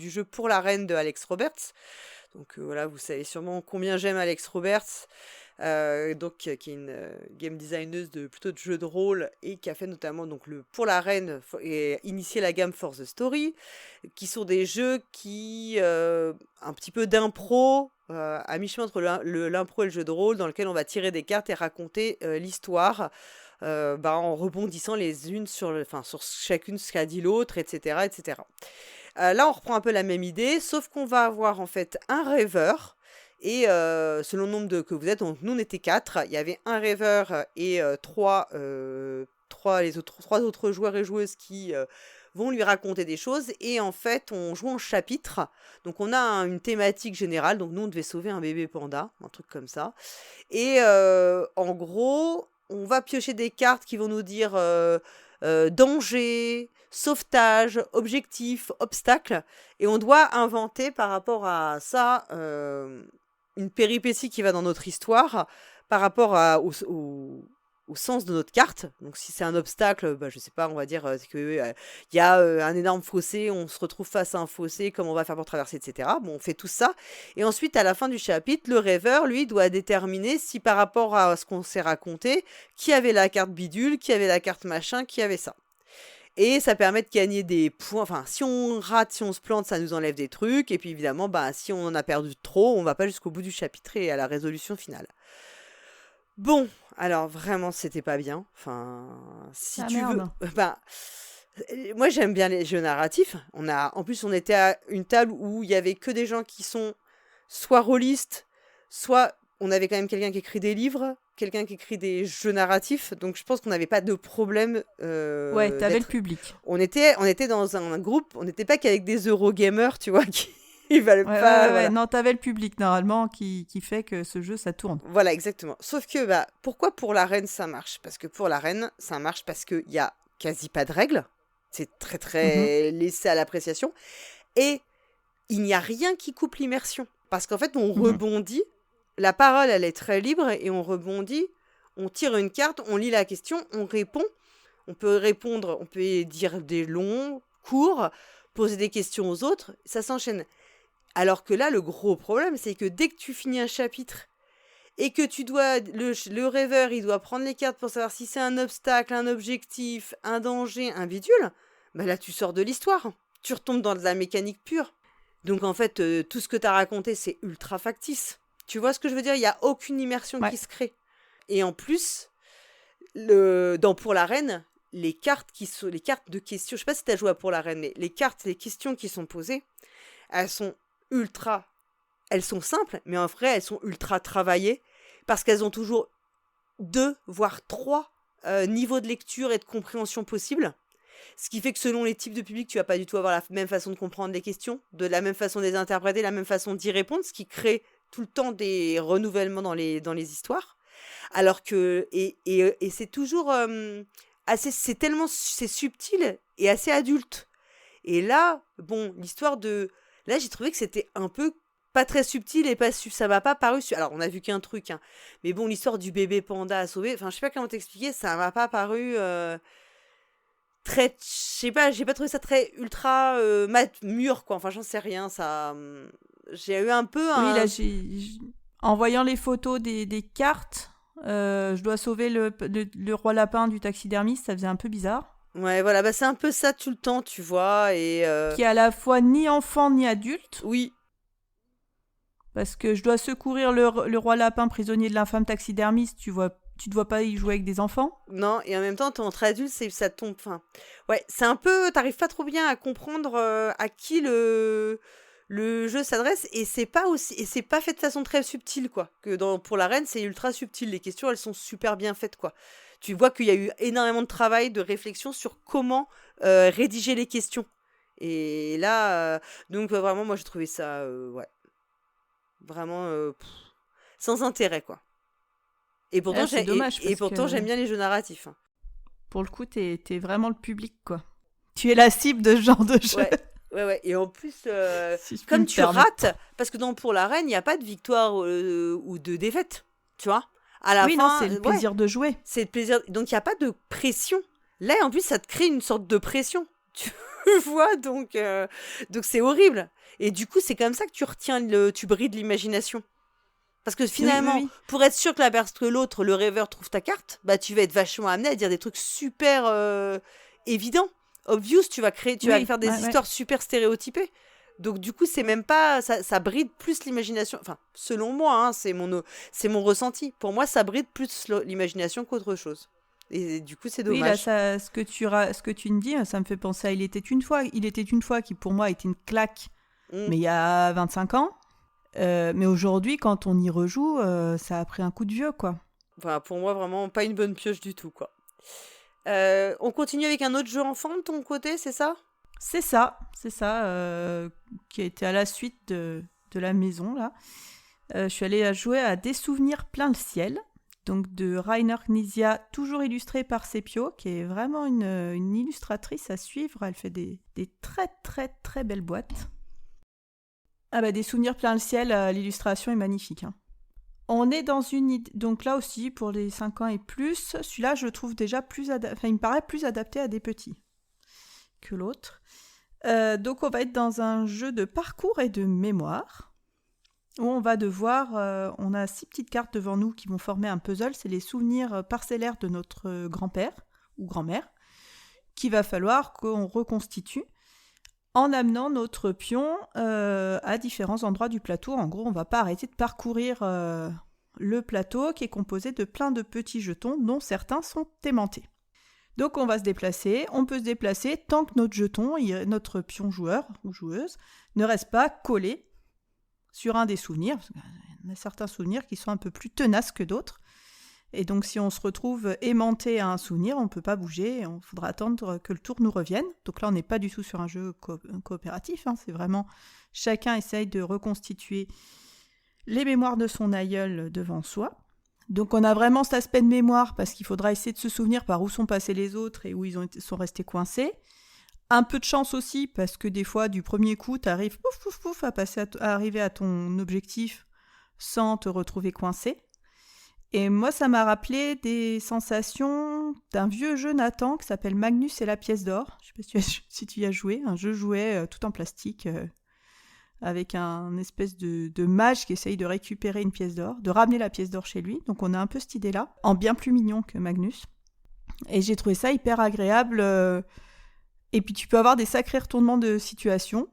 [SPEAKER 2] jeu Pour la Reine de Alex Roberts. Donc voilà, vous savez sûrement combien j'aime Alex Roberts. Qui est une game designeuse plutôt de jeux de rôle et qui a fait notamment donc Pour la Reine et initié la gamme For the Story, qui sont des jeux qui un petit peu d'impro à mi-chemin entre l'impro et le jeu de rôle, dans lequel on va tirer des cartes et raconter l'histoire en rebondissant les unes sur chacune ce qu'a dit l'autre, etc. Là on reprend un peu la même idée, sauf qu'on va avoir en fait un rêveur. Et selon le nombre que vous êtes, donc nous on était 4, il y avait un rêveur et 3 trois autres joueurs et joueuses qui vont lui raconter des choses. Et en fait, on joue en chapitre. Donc, on a une thématique générale. Donc, nous, on devait sauver un bébé panda, un truc comme ça. Et en gros, on va piocher des cartes qui vont nous dire danger, sauvetage, objectif, obstacle. Et on doit inventer par rapport à ça une péripétie qui va dans notre histoire par rapport au sens de notre carte. Donc si c'est un obstacle, je sais pas, on va dire qu'il y a un énorme fossé, on se retrouve face à un fossé, comment on va faire pour traverser, etc. Bon, on fait tout ça. Et ensuite, à la fin du chapitre, le rêveur, lui, doit déterminer si par rapport à ce qu'on s'est raconté, qui avait la carte bidule, qui avait la carte machin, qui avait ça. Et ça permet de gagner des points. Enfin, si on rate, si on se plante, ça nous enlève des trucs. Et puis évidemment, si on en a perdu trop, on va pas jusqu'au bout du chapitre et à la résolution finale. Bon, alors vraiment, c'était pas bien. Enfin, si tu veux... moi, j'aime bien les jeux narratifs. En plus, on était à une table où il y avait que des gens qui sont soit rôlistes, soit on avait quand même quelqu'un qui écrit des livres, quelqu'un qui écrit des jeux narratifs. Donc, je pense qu'on n'avait pas de problème.
[SPEAKER 3] Ouais, t'avais le public.
[SPEAKER 2] On était dans un groupe, on n'était pas qu'avec des Eurogamers, tu vois, qui... Ils valent pas. Voilà.
[SPEAKER 3] Non, t'avais le public normalement qui fait que ce jeu ça tourne.
[SPEAKER 2] Voilà, exactement. Sauf que pourquoi pour l'arène ça marche ? Parce que pour l'arène, ça marche parce qu'il y a quasi pas de règles. C'est très très laissé à l'appréciation. Et il n'y a rien qui coupe l'immersion. Parce qu'en fait, on rebondit. La parole, elle est très libre et on rebondit. On tire une carte, on lit la question, on répond. On peut répondre, on peut dire des longs, courts, poser des questions aux autres. Ça s'enchaîne. Alors que là, le gros problème, c'est que dès que tu finis un chapitre et que tu dois, le rêveur, il doit prendre les cartes pour savoir si c'est un obstacle, un objectif, un danger, un bidule, là, tu sors de l'histoire. Tu retombes dans de la mécanique pure. Donc, en fait, tout ce que tu as raconté, c'est ultra factice. Tu vois ce que je veux dire ? Il n'y a aucune immersion qui se crée. Et en plus, pour l'arène, les cartes de questions, je sais pas si tu as joué à pour l'arène, mais les questions qui sont posées, elles sont simples, mais en vrai, elles sont ultra travaillées parce qu'elles ont toujours 2, voire 3 niveaux de lecture et de compréhension possibles. Ce qui fait que selon les types de public, tu vas pas du tout avoir la même façon de comprendre les questions, de la même façon de les interpréter, la même façon d'y répondre, ce qui crée tout le temps des renouvellements dans les histoires. Alors que, et c'est toujours c'est subtil et assez adulte. Et là, l'histoire Là, j'ai trouvé que c'était un peu pas très subtil et ça m'a pas paru... Alors, on a vu qu'un truc, hein. Mais bon, l'histoire du bébé panda à sauver, je sais pas comment t'expliquer, ça m'a pas paru très... Je sais pas, j'ai pas trouvé ça très ultra mûr, quoi. Enfin, j'en sais rien, ça... J'ai eu un peu un...
[SPEAKER 3] Oui, là, en voyant les photos des cartes, je dois sauver le roi lapin du taxidermiste, ça faisait un peu bizarre.
[SPEAKER 2] Ouais, voilà, c'est un peu ça tout le temps, tu vois, et...
[SPEAKER 3] Qui est à la fois ni enfant ni adulte.
[SPEAKER 2] Oui.
[SPEAKER 3] Parce que je dois secourir le roi lapin prisonnier de l'infâme taxidermiste, tu te vois pas y jouer avec des enfants ?
[SPEAKER 2] Non, et en même temps, entre adultes, ça tombe... Enfin, ouais, c'est un peu... T'arrives pas trop bien à comprendre à qui le jeu s'adresse, et c'est pas fait de façon très subtile, quoi. Pour l'arène, c'est ultra subtil, les questions, elles sont super bien faites, quoi. Tu vois qu'il y a eu énormément de travail, de réflexion sur comment rédiger les questions. Et là, donc vraiment, moi j'ai trouvé ça, vraiment sans intérêt, quoi. Et pourtant,
[SPEAKER 3] c'est dommage,
[SPEAKER 2] j'aime bien les jeux narratifs. Hein.
[SPEAKER 3] Pour le coup, t'es vraiment le public, quoi. Tu es la cible de ce genre de jeu.
[SPEAKER 2] Ouais. Et en plus, comme tu rates, parce que pour l'arène, il n'y a pas de victoire ou de défaite, tu vois. À la fin,
[SPEAKER 3] non, c'est le plaisir de jouer.
[SPEAKER 2] C'est le plaisir. Donc, il n'y a pas de pression. Là, en plus, ça te crée une sorte de pression. Tu vois, donc c'est horrible. Et du coup, c'est comme ça que tu retiens, tu brides l'imagination. Parce que finalement, pour être sûr que l'autre, le rêveur, trouve ta carte, tu vas être vachement amené à dire des trucs super évidents. Obvious, tu vas faire des histoires super stéréotypées. Donc du coup, c'est même pas ça bride plus l'imagination. Enfin, selon moi, hein, c'est mon ressenti. Pour moi, ça bride plus l'imagination qu'autre chose. Et du coup, c'est dommage.
[SPEAKER 3] Oui, là, ce que tu me dis, ça me fait penser à Il était une fois. Il était une fois qui, pour moi, était une claque, mais il y a 25 ans. Mais aujourd'hui, quand on y rejoue, ça a pris un coup de vieux, quoi.
[SPEAKER 2] Enfin, pour moi, vraiment, pas une bonne pioche du tout, quoi. On continue avec un autre jeu enfant de ton côté, c'est ça?
[SPEAKER 3] C'est ça, qui a été à la suite de la maison, là. Je suis allée à jouer à Des souvenirs plein le ciel, donc de Rainer Knizia, toujours illustré par Sepio, qui est vraiment une illustratrice à suivre. Elle fait des très très très belles boîtes. Ah bah Des souvenirs plein le ciel, l'illustration est magnifique. Hein. On est dans une idée, donc là aussi pour les 5 ans et plus, celui-là je trouve déjà il me paraît plus adapté à des petits que l'autre. Donc on va être dans un jeu de parcours et de mémoire, où on va devoir, on a 6 petites cartes devant nous qui vont former un puzzle, c'est les souvenirs parcellaires de notre grand-père ou grand-mère, qu'il va falloir qu'on reconstitue en amenant notre pion à différents endroits du plateau. En gros, on ne va pas arrêter de parcourir le plateau qui est composé de plein de petits jetons dont certains sont aimantés. Donc on va se déplacer, on peut se déplacer tant que notre jeton, notre pion joueur ou joueuse, ne reste pas collé sur un des souvenirs. Parce qu'il y a certains souvenirs qui sont un peu plus tenaces que d'autres. Et donc si on se retrouve aimanté à un souvenir, on ne peut pas bouger, il faudra attendre que le tour nous revienne. Donc là on n'est pas du tout sur un jeu coopératif, hein, c'est vraiment chacun essaye de reconstituer les mémoires de son aïeul devant soi. Donc on a vraiment cet aspect de mémoire parce qu'il faudra essayer de se souvenir par où sont passés les autres et où ils sont restés coincés. Un peu de chance aussi parce que des fois du premier coup tu arrives à arriver à ton objectif sans te retrouver coincé. Et moi ça m'a rappelé des sensations d'un vieux jeu Nathan qui s'appelle Magnus et la pièce d'or. Je ne sais pas si tu y as joué, un jeu jouet tout en plastique avec un espèce de mage qui essaye de récupérer une pièce d'or, de ramener la pièce d'or chez lui. Donc on a un peu cette idée-là, en bien plus mignon que Magnus. Et j'ai trouvé ça hyper agréable. Et puis tu peux avoir des sacrés retournements de situation,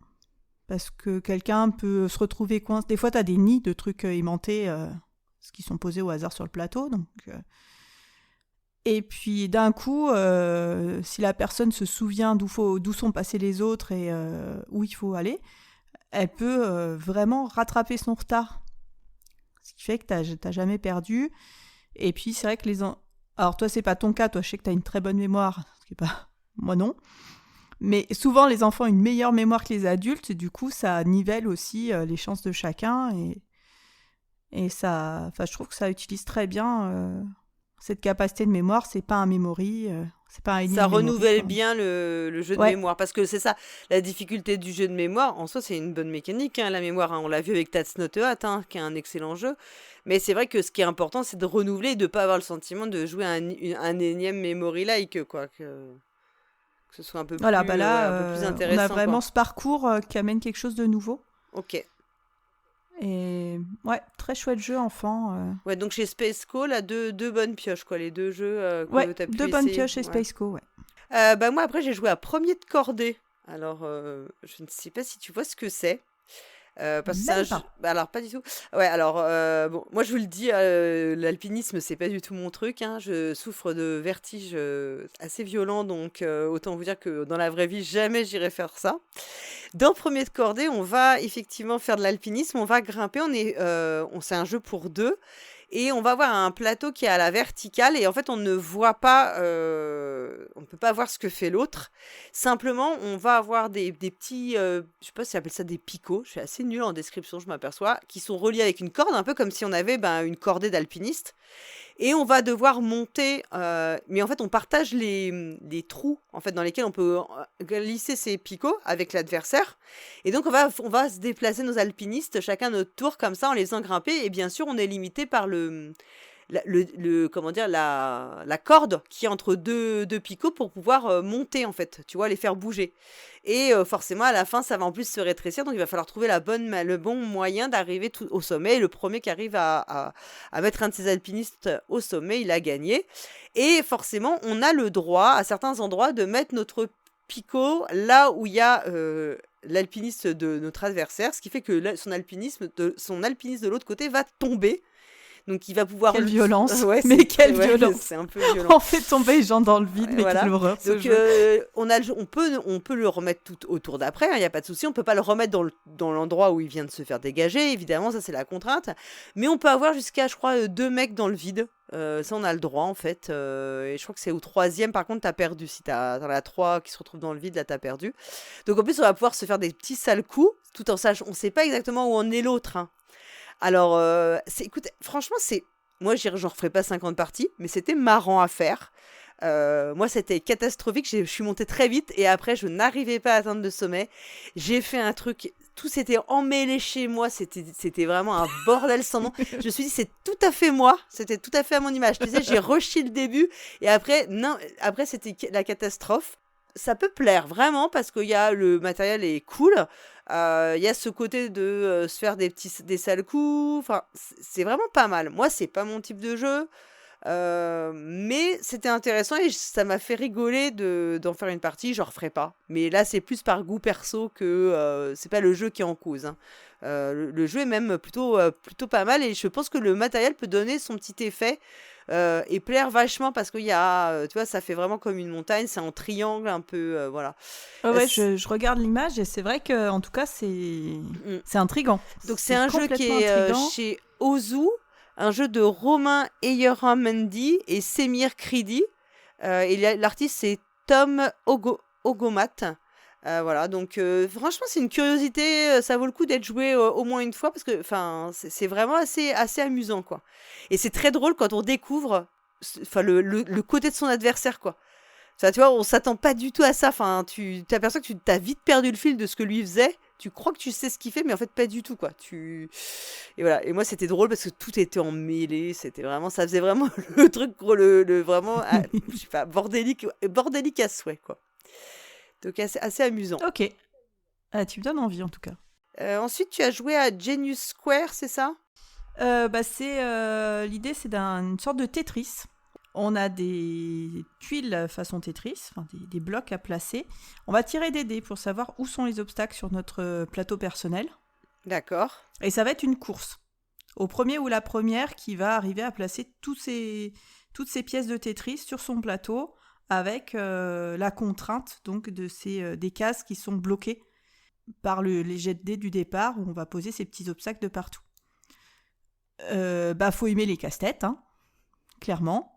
[SPEAKER 3] parce que quelqu'un peut se retrouver coincé. Des fois tu as des nids de trucs aimantés qui sont posés au hasard sur le plateau. Et puis d'un coup, si la personne se souvient d'où sont passés les autres et où il faut aller, elle peut vraiment rattraper son retard. Ce qui fait que t'as jamais perdu. Et puis, c'est vrai que alors, toi, c'est pas ton cas. Toi, je sais que t'as une très bonne mémoire. Ce qui est pas... Moi, non. Mais souvent, les enfants ont une meilleure mémoire que les adultes. Et du coup, ça nivelle aussi les chances de chacun. Et ça... Enfin, je trouve que ça utilise très bien cette capacité de mémoire. C'est pas un memory... c'est pas un
[SPEAKER 2] ça renouvelle bien le jeu de mémoire, parce que c'est ça, la difficulté du jeu de mémoire, en soi c'est une bonne mécanique, hein, la mémoire, hein, on l'a vu avec Tatsnoteat, qui est un excellent jeu, mais c'est vrai que ce qui est important c'est de renouveler et de ne pas avoir le sentiment de jouer à un énième memory-like, quoi, que ce soit un peu plus, un peu plus intéressant.
[SPEAKER 3] On a vraiment
[SPEAKER 2] quoi.
[SPEAKER 3] Ce parcours qui amène quelque chose de nouveau.
[SPEAKER 2] Ok.
[SPEAKER 3] Et ouais, très chouette jeu enfant.
[SPEAKER 2] Ouais, donc chez Spaceco, là, deux bonnes pioches, quoi, les deux jeux que tu as pu
[SPEAKER 3] deux bonnes
[SPEAKER 2] essayer.
[SPEAKER 3] pioches chez Spaceco, ouais.
[SPEAKER 2] Moi, après, j'ai joué à Premier de Cordée. Alors, je ne sais pas si tu vois ce que c'est. Parce que c'est un jeu... alors, pas du tout. Ouais, alors, bon, moi, je vous le dis, l'alpinisme, c'est pas du tout mon truc. Hein. Je souffre de vertiges assez violents, donc autant vous dire que dans la vraie vie, jamais j'irai faire ça. Dans Premier de Cordée, on va effectivement faire de l'alpinisme, on va grimper, c'est un jeu pour deux. Et on va avoir un plateau qui est à la verticale et en fait on ne voit pas, on ne peut pas voir ce que fait l'autre. Simplement on va avoir des petits, je sais pas si on appelle ça des picots, je suis assez nulle en description je m'aperçois, qui sont reliés avec une corde, un peu comme si on avait une cordée d'alpiniste. Et on va devoir monter, mais en fait on partage les trous en fait, dans lesquels on peut glisser ces picots avec l'adversaire. Et donc on va se déplacer nos alpinistes, chacun notre tour comme ça en les faisant grimper. Et bien sûr on est limité par la corde qui est entre deux picots pour pouvoir monter en fait, tu vois, les faire bouger. Et forcément à la fin ça va en plus se rétrécir, donc il va falloir trouver le bon moyen d'arriver au sommet. Et le premier qui arrive à mettre un de ces alpinistes au sommet, il a gagné. Et forcément on a le droit à certains endroits de mettre notre picot là où il y a l'alpiniste de notre adversaire, ce qui fait que son alpiniste de l'autre côté va tomber. Donc il va pouvoir...
[SPEAKER 3] Quelle violence.
[SPEAKER 2] Ouais,
[SPEAKER 3] Mais quelle violence.
[SPEAKER 2] c'est un peu violent.
[SPEAKER 3] On fait tomber les gens dans le vide, mais
[SPEAKER 2] Voilà.
[SPEAKER 3] quelle horreur ce
[SPEAKER 2] Donc
[SPEAKER 3] jeu.
[SPEAKER 2] on peut le remettre tout au tour d'après, il n'y a pas de souci. On peut pas le remettre dans l'endroit où il vient de se faire dégager, évidemment, ça c'est la contrainte. Mais on peut avoir jusqu'à, je crois, 2 mecs dans le vide. Ça on a le droit en fait. Et je crois que c'est au 3e, par contre t'as perdu. Si t'en as 3 qui se retrouvent dans le vide, là t'as perdu. Donc en plus on va pouvoir se faire des petits sales coups, tout en sachant, on sait pas exactement où en est l'autre, hein. Alors, écoute, franchement, moi, j'en referai pas 50 parties, mais c'était marrant à faire. Moi, c'était catastrophique. Je suis montée très vite et après, je n'arrivais pas à atteindre le sommet. J'ai fait un truc, tout s'était emmêlé chez moi. C'était vraiment un bordel sans nom. Je me suis dit, c'est tout à fait moi. C'était tout à fait à mon image. Tu sais, j'ai rushé le début et après, non, après, c'était la catastrophe. Ça peut plaire vraiment parce que le matériel est cool. Il y a ce côté de se faire des sales coups. Enfin, c'est vraiment pas mal. Moi, c'est pas mon type de jeu. Mais c'était intéressant et ça m'a fait rigoler d'en faire une partie. Je referai pas. Mais là, c'est plus par goût perso que c'est pas le jeu qui est en cause, hein. Le jeu est même plutôt pas mal et je pense que le matériel peut donner son petit effet et plaire vachement parce qu'il y a, tu vois, ça fait vraiment comme une montagne, c'est en triangle un peu, voilà.
[SPEAKER 3] Ouais, je regarde l'image et c'est vrai que en tout cas c'est intriguant.
[SPEAKER 2] Donc c'est un jeu qui est chez Ozu, un jeu de Romain Eyeramendi et Semir Kridi. Et l'artiste c'est Tom Ogomat. Voilà, donc franchement c'est une curiosité, ça vaut le coup d'être joué au moins une fois parce que c'est vraiment assez amusant quoi. Et c'est très drôle quand on découvre le côté de son adversaire quoi. Ça, tu vois, on s'attend pas du tout à ça. Enfin, tu t'aperçois que tu t'as vite perdu le fil de ce que lui faisait. Tu crois que tu sais ce qu'il fait, mais en fait pas du tout quoi. Et voilà. Et moi c'était drôle parce que tout était emmêlé. C'était vraiment, ça faisait vraiment le truc vraiment, je sais pas, bordélique à souhait quoi. Donc assez amusant.
[SPEAKER 3] Ok. Tu me donnes envie en tout cas.
[SPEAKER 2] Ensuite, tu as joué à Genius Square, c'est ça ?
[SPEAKER 3] L'idée, c'est une sorte de Tetris. On a des tuiles façon Tetris, des blocs à placer. On va tirer des dés pour savoir où sont les obstacles sur notre plateau personnel.
[SPEAKER 2] D'accord.
[SPEAKER 3] Et ça va être une course. Au premier ou la première qui va arriver à placer toutes ces pièces de Tetris sur son plateau avec la contrainte donc des cases qui sont bloquées par les jets de dés du départ où on va poser ces petits obstacles de partout. Faut aimer les casse-têtes, hein, clairement.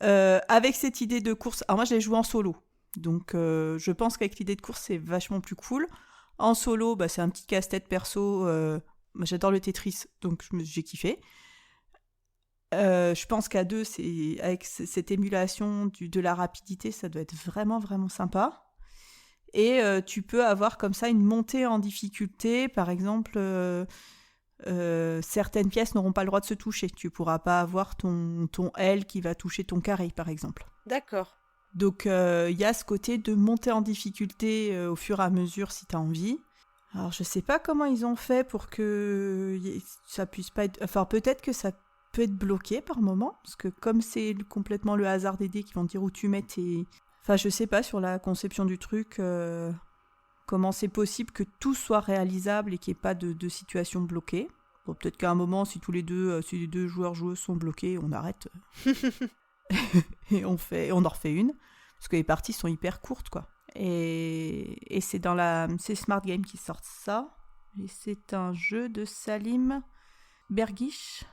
[SPEAKER 3] Avec cette idée de course, alors moi je l'ai joué en solo, donc je pense qu'avec l'idée de course c'est vachement plus cool. En solo, c'est un petit casse-tête perso. Moi, j'adore le Tetris, donc j'ai kiffé. Je pense qu'à deux, avec cette émulation de la rapidité, ça doit être vraiment, vraiment sympa. Et tu peux avoir comme ça une montée en difficulté. Par exemple, certaines pièces n'auront pas le droit de se toucher. Tu ne pourras pas avoir ton L qui va toucher ton carré, par exemple.
[SPEAKER 2] D'accord.
[SPEAKER 3] Donc, il y a ce côté de monter en difficulté au fur et à mesure si tu as envie. Alors, je ne sais pas comment ils ont fait pour que ça puisse pas être... Enfin, peut-être que ça peut être bloqué par moment, parce que comme c'est complètement le hasard des dés qui vont te dire où tu mets tes... Enfin, je sais pas sur la conception du truc, comment c'est possible que tout soit réalisable et qu'il n'y ait pas de situation bloquée. Bon, peut-être qu'à un moment, si les deux joueurs-joueuses sont bloqués, on arrête. Et on en refait une, parce que les parties sont hyper courtes, quoi. Et c'est Smart Game qui sort ça. Et c'est un jeu de Salim Bergish.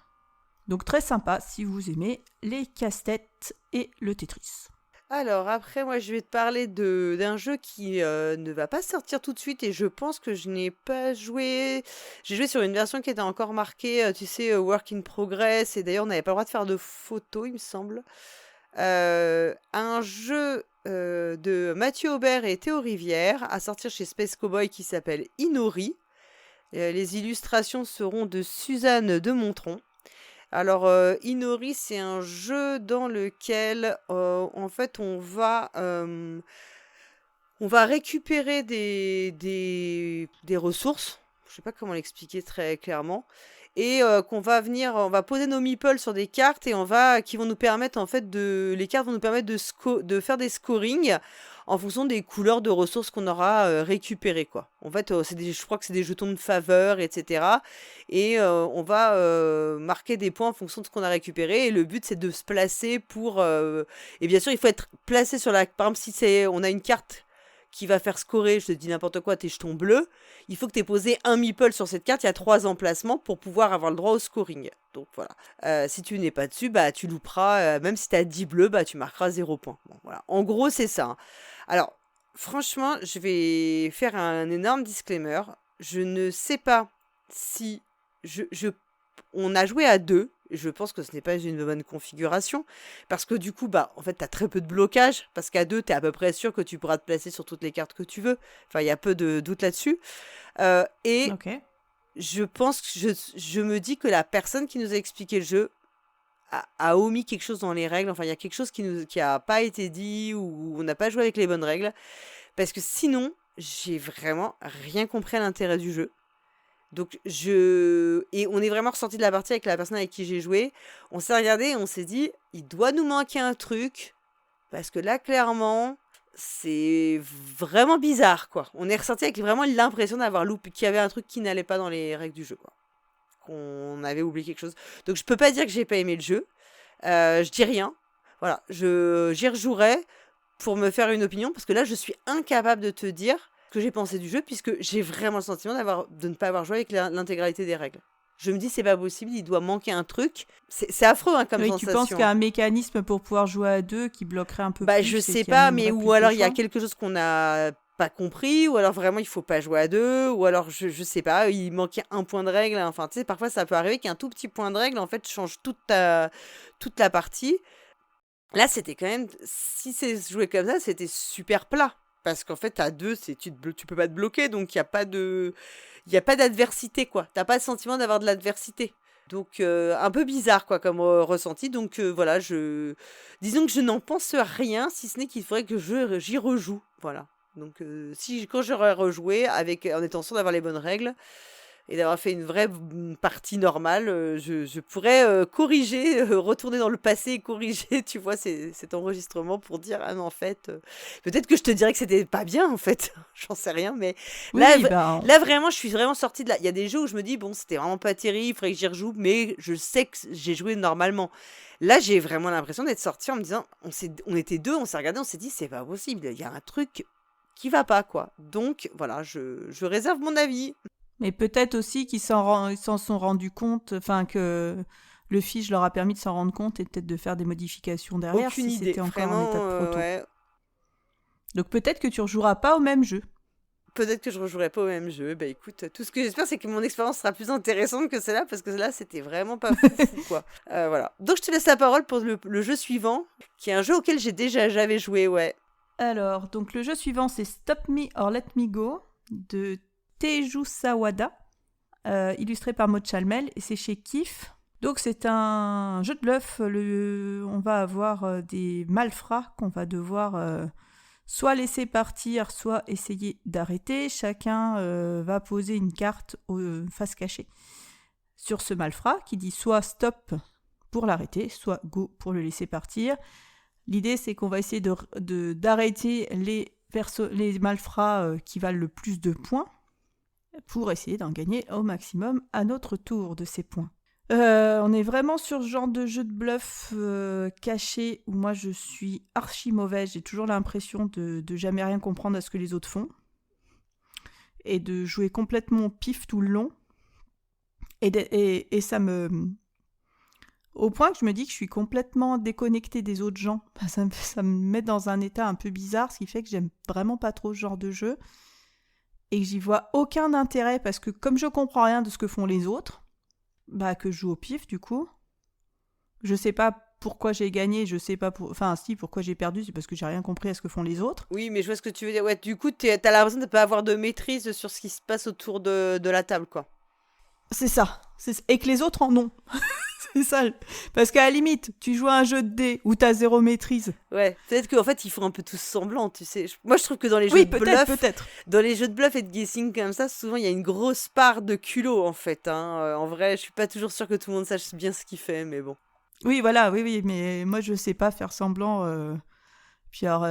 [SPEAKER 3] Donc très sympa si vous aimez les casse-têtes et le Tetris.
[SPEAKER 2] Alors après, moi je vais te parler d'un jeu qui ne va pas sortir tout de suite et je pense que je n'ai pas joué. J'ai joué sur une version qui était encore marquée, tu sais, Work in Progress, et d'ailleurs on n'avait pas le droit de faire de photos, il me semble. Un jeu de Mathieu Aubert et Théo Rivière à sortir chez Space Cowboy qui s'appelle Inori. Les illustrations seront de Suzanne de Montron. Alors, Inori, c'est un jeu dans lequel, en fait, on va récupérer des ressources. je sais pas comment l'expliquer très clairement, et on va poser nos meeples sur des cartes et qui vont nous permettre en fait les cartes vont nous permettre de faire des scorings en fonction des couleurs de ressources qu'on aura récupérées quoi. En fait, je crois que c'est des jetons de faveur, etc. Et on va marquer des points en fonction de ce qu'on a récupéré. Et le but c'est de se placer et bien sûr il faut être placé par exemple si on a une carte qui va faire scorer, je te dis n'importe quoi, tes jetons bleus, il faut que tu aies posé un meeple sur cette carte, il y a 3 emplacements pour pouvoir avoir le droit au scoring. Donc voilà. Si tu n'es pas dessus, bah tu louperas, même si tu as 10 bleus, bah tu marqueras 0 point. Bon, voilà. En gros, c'est ça. Hein. Alors, franchement, je vais faire un énorme disclaimer. Je ne sais pas si on a joué à 2. Je pense que ce n'est pas une bonne configuration. Parce que du coup, bah, en fait, tu as très peu de blocage. Parce qu'à 2, tu es à peu près sûr que tu pourras te placer sur toutes les cartes que tu veux. Enfin, il y a peu de doute là-dessus. Et
[SPEAKER 3] Ok.
[SPEAKER 2] je pense que je me dis que la personne qui nous a expliqué le jeu a omis quelque chose dans les règles. Enfin, il y a quelque chose qui a pas été dit ou on n'a pas joué avec les bonnes règles. Parce que sinon, j'ai vraiment rien compris à l'intérêt du jeu. Donc et on est vraiment ressorti de la partie avec la personne avec qui j'ai joué. On s'est regardé et on s'est dit, il doit nous manquer un truc parce que là clairement, c'est vraiment bizarre quoi. On est ressorti avec vraiment l'impression d'avoir loupé, qu'il y avait un truc qui n'allait pas dans les règles du jeu quoi. Qu'on avait oublié quelque chose. Donc je peux pas dire que j'ai pas aimé le jeu. Je dis rien. Voilà, j'y rejouerai pour me faire une opinion parce que là je suis incapable de te dire que j'ai pensé du jeu puisque j'ai vraiment le sentiment de ne pas avoir joué avec l'intégralité des règles. Je me dis c'est pas possible, il doit manquer un truc. C'est affreux hein, comme
[SPEAKER 3] Oui,
[SPEAKER 2] sensation.
[SPEAKER 3] tu penses qu'il y a un mécanisme pour pouvoir jouer à 2 qui bloquerait un peu
[SPEAKER 2] Bah
[SPEAKER 3] plus
[SPEAKER 2] je
[SPEAKER 3] et
[SPEAKER 2] sais
[SPEAKER 3] qui
[SPEAKER 2] pas, mais
[SPEAKER 3] animerait
[SPEAKER 2] ou
[SPEAKER 3] plus
[SPEAKER 2] alors
[SPEAKER 3] le
[SPEAKER 2] il y a
[SPEAKER 3] choix
[SPEAKER 2] quelque chose qu'on n'a pas compris, ou alors vraiment il faut pas jouer à 2, ou alors je sais pas, il manquait un point de règle. Enfin tu sais, parfois ça peut arriver qu'un tout petit point de règle en fait change toute la partie. Là, c'était quand même, si c'est joué comme ça, c'était super plat. Parce qu'en fait, à 2, tu peux pas te bloquer, donc il y a pas d'adversité, quoi. T'as pas le sentiment d'avoir de l'adversité. Donc, un peu bizarre, quoi, comme ressenti. Donc, voilà, disons que je n'en pense rien, si ce n'est qu'il faudrait que j'y rejoue. Voilà. Donc, quand j'aurai rejoué, en étant sûr d'avoir les bonnes règles, et d'avoir fait une vraie partie normale, je pourrais corriger, retourner dans le passé et corriger, tu vois, cet enregistrement pour dire, ah non, en fait, peut-être que je te dirais que c'était pas bien, en fait, j'en sais rien, mais
[SPEAKER 3] Oui,
[SPEAKER 2] là, vraiment, je suis vraiment sortie de là. Il y a des jeux où je me dis, bon, c'était vraiment pas terrible, il faudrait que j'y rejoue, mais je sais que j'ai joué normalement. Là, j'ai vraiment l'impression d'être sortie en me disant, on était 2, on s'est regardé, on s'est dit, c'est pas possible, il y a un truc qui va pas, quoi. Donc, voilà, je réserve mon avis.
[SPEAKER 3] Mais peut-être aussi qu'ils s'en sont rendus compte, enfin que le fiche leur a permis de s'en rendre compte et peut-être de faire des modifications derrière
[SPEAKER 2] Aucune
[SPEAKER 3] si
[SPEAKER 2] idée,
[SPEAKER 3] c'était encore en
[SPEAKER 2] vraiment,
[SPEAKER 3] étape trop tôt.
[SPEAKER 2] ouais.
[SPEAKER 3] Donc peut-être que tu rejoueras pas au même jeu.
[SPEAKER 2] Peut-être que je rejouerai pas au même jeu. Bah écoute, tout ce que j'espère, c'est que mon expérience sera plus intéressante que celle-là, parce que là, c'était vraiment pas fou, quoi. Voilà. Donc je te laisse la parole pour le jeu suivant, qui est un jeu auquel j'avais joué, ouais.
[SPEAKER 3] Alors, donc le jeu suivant, c'est Stop Me or Let Me Go de Teju Sawada, illustré par Maud Chalmel, et c'est chez Kif. Donc c'est un jeu de bluff. On va avoir des malfrats qu'on va devoir soit laisser partir, soit essayer d'arrêter. Chacun va poser une carte face cachée sur ce malfrat qui dit soit stop pour l'arrêter, soit go pour le laisser partir. L'idée, c'est qu'on va essayer d'arrêter les malfrats qui valent le plus de points pour essayer d'en gagner au maximum à notre tour de ces points. On est vraiment sur ce genre de jeu de bluff caché où moi je suis archi mauvaise. J'ai toujours l'impression de jamais rien comprendre à ce que les autres font et de jouer complètement pif tout le long. Et ça me... Au point que je me dis que je suis complètement déconnectée des autres gens. Ça me met dans un état un peu bizarre, ce qui fait que j'aime vraiment pas trop ce genre de jeu. Et que j'y vois aucun intérêt parce que comme je comprends rien de ce que font les autres, bah que je joue au pif du coup. Je sais pas pourquoi j'ai gagné, je sais pas enfin si, pourquoi j'ai perdu, c'est parce que j'ai rien compris à ce que font les autres.
[SPEAKER 2] Oui, mais je vois ce que tu veux dire. Ouais, du coup, t'as l'impression de pas avoir de maîtrise sur ce qui se passe autour de la table, quoi.
[SPEAKER 3] C'est ça. Et que les autres en ont. C'est ça. Parce qu'à la limite, tu joues à un jeu de dés où t'as 0 maîtrise.
[SPEAKER 2] Ouais, peut-être qu'en fait, ils font un peu tous semblant, tu sais. Moi, je trouve que dans les jeux
[SPEAKER 3] Oui,
[SPEAKER 2] de
[SPEAKER 3] peut-être,
[SPEAKER 2] bluff,
[SPEAKER 3] peut-être.
[SPEAKER 2] dans les jeux de bluff et de guessing comme ça, souvent, il y a une grosse part de culot, en fait. En vrai, je suis pas toujours sûre que tout le monde sache bien ce qu'il fait, mais bon.
[SPEAKER 3] Oui, voilà, oui, mais moi, je sais pas faire semblant. Puis alors,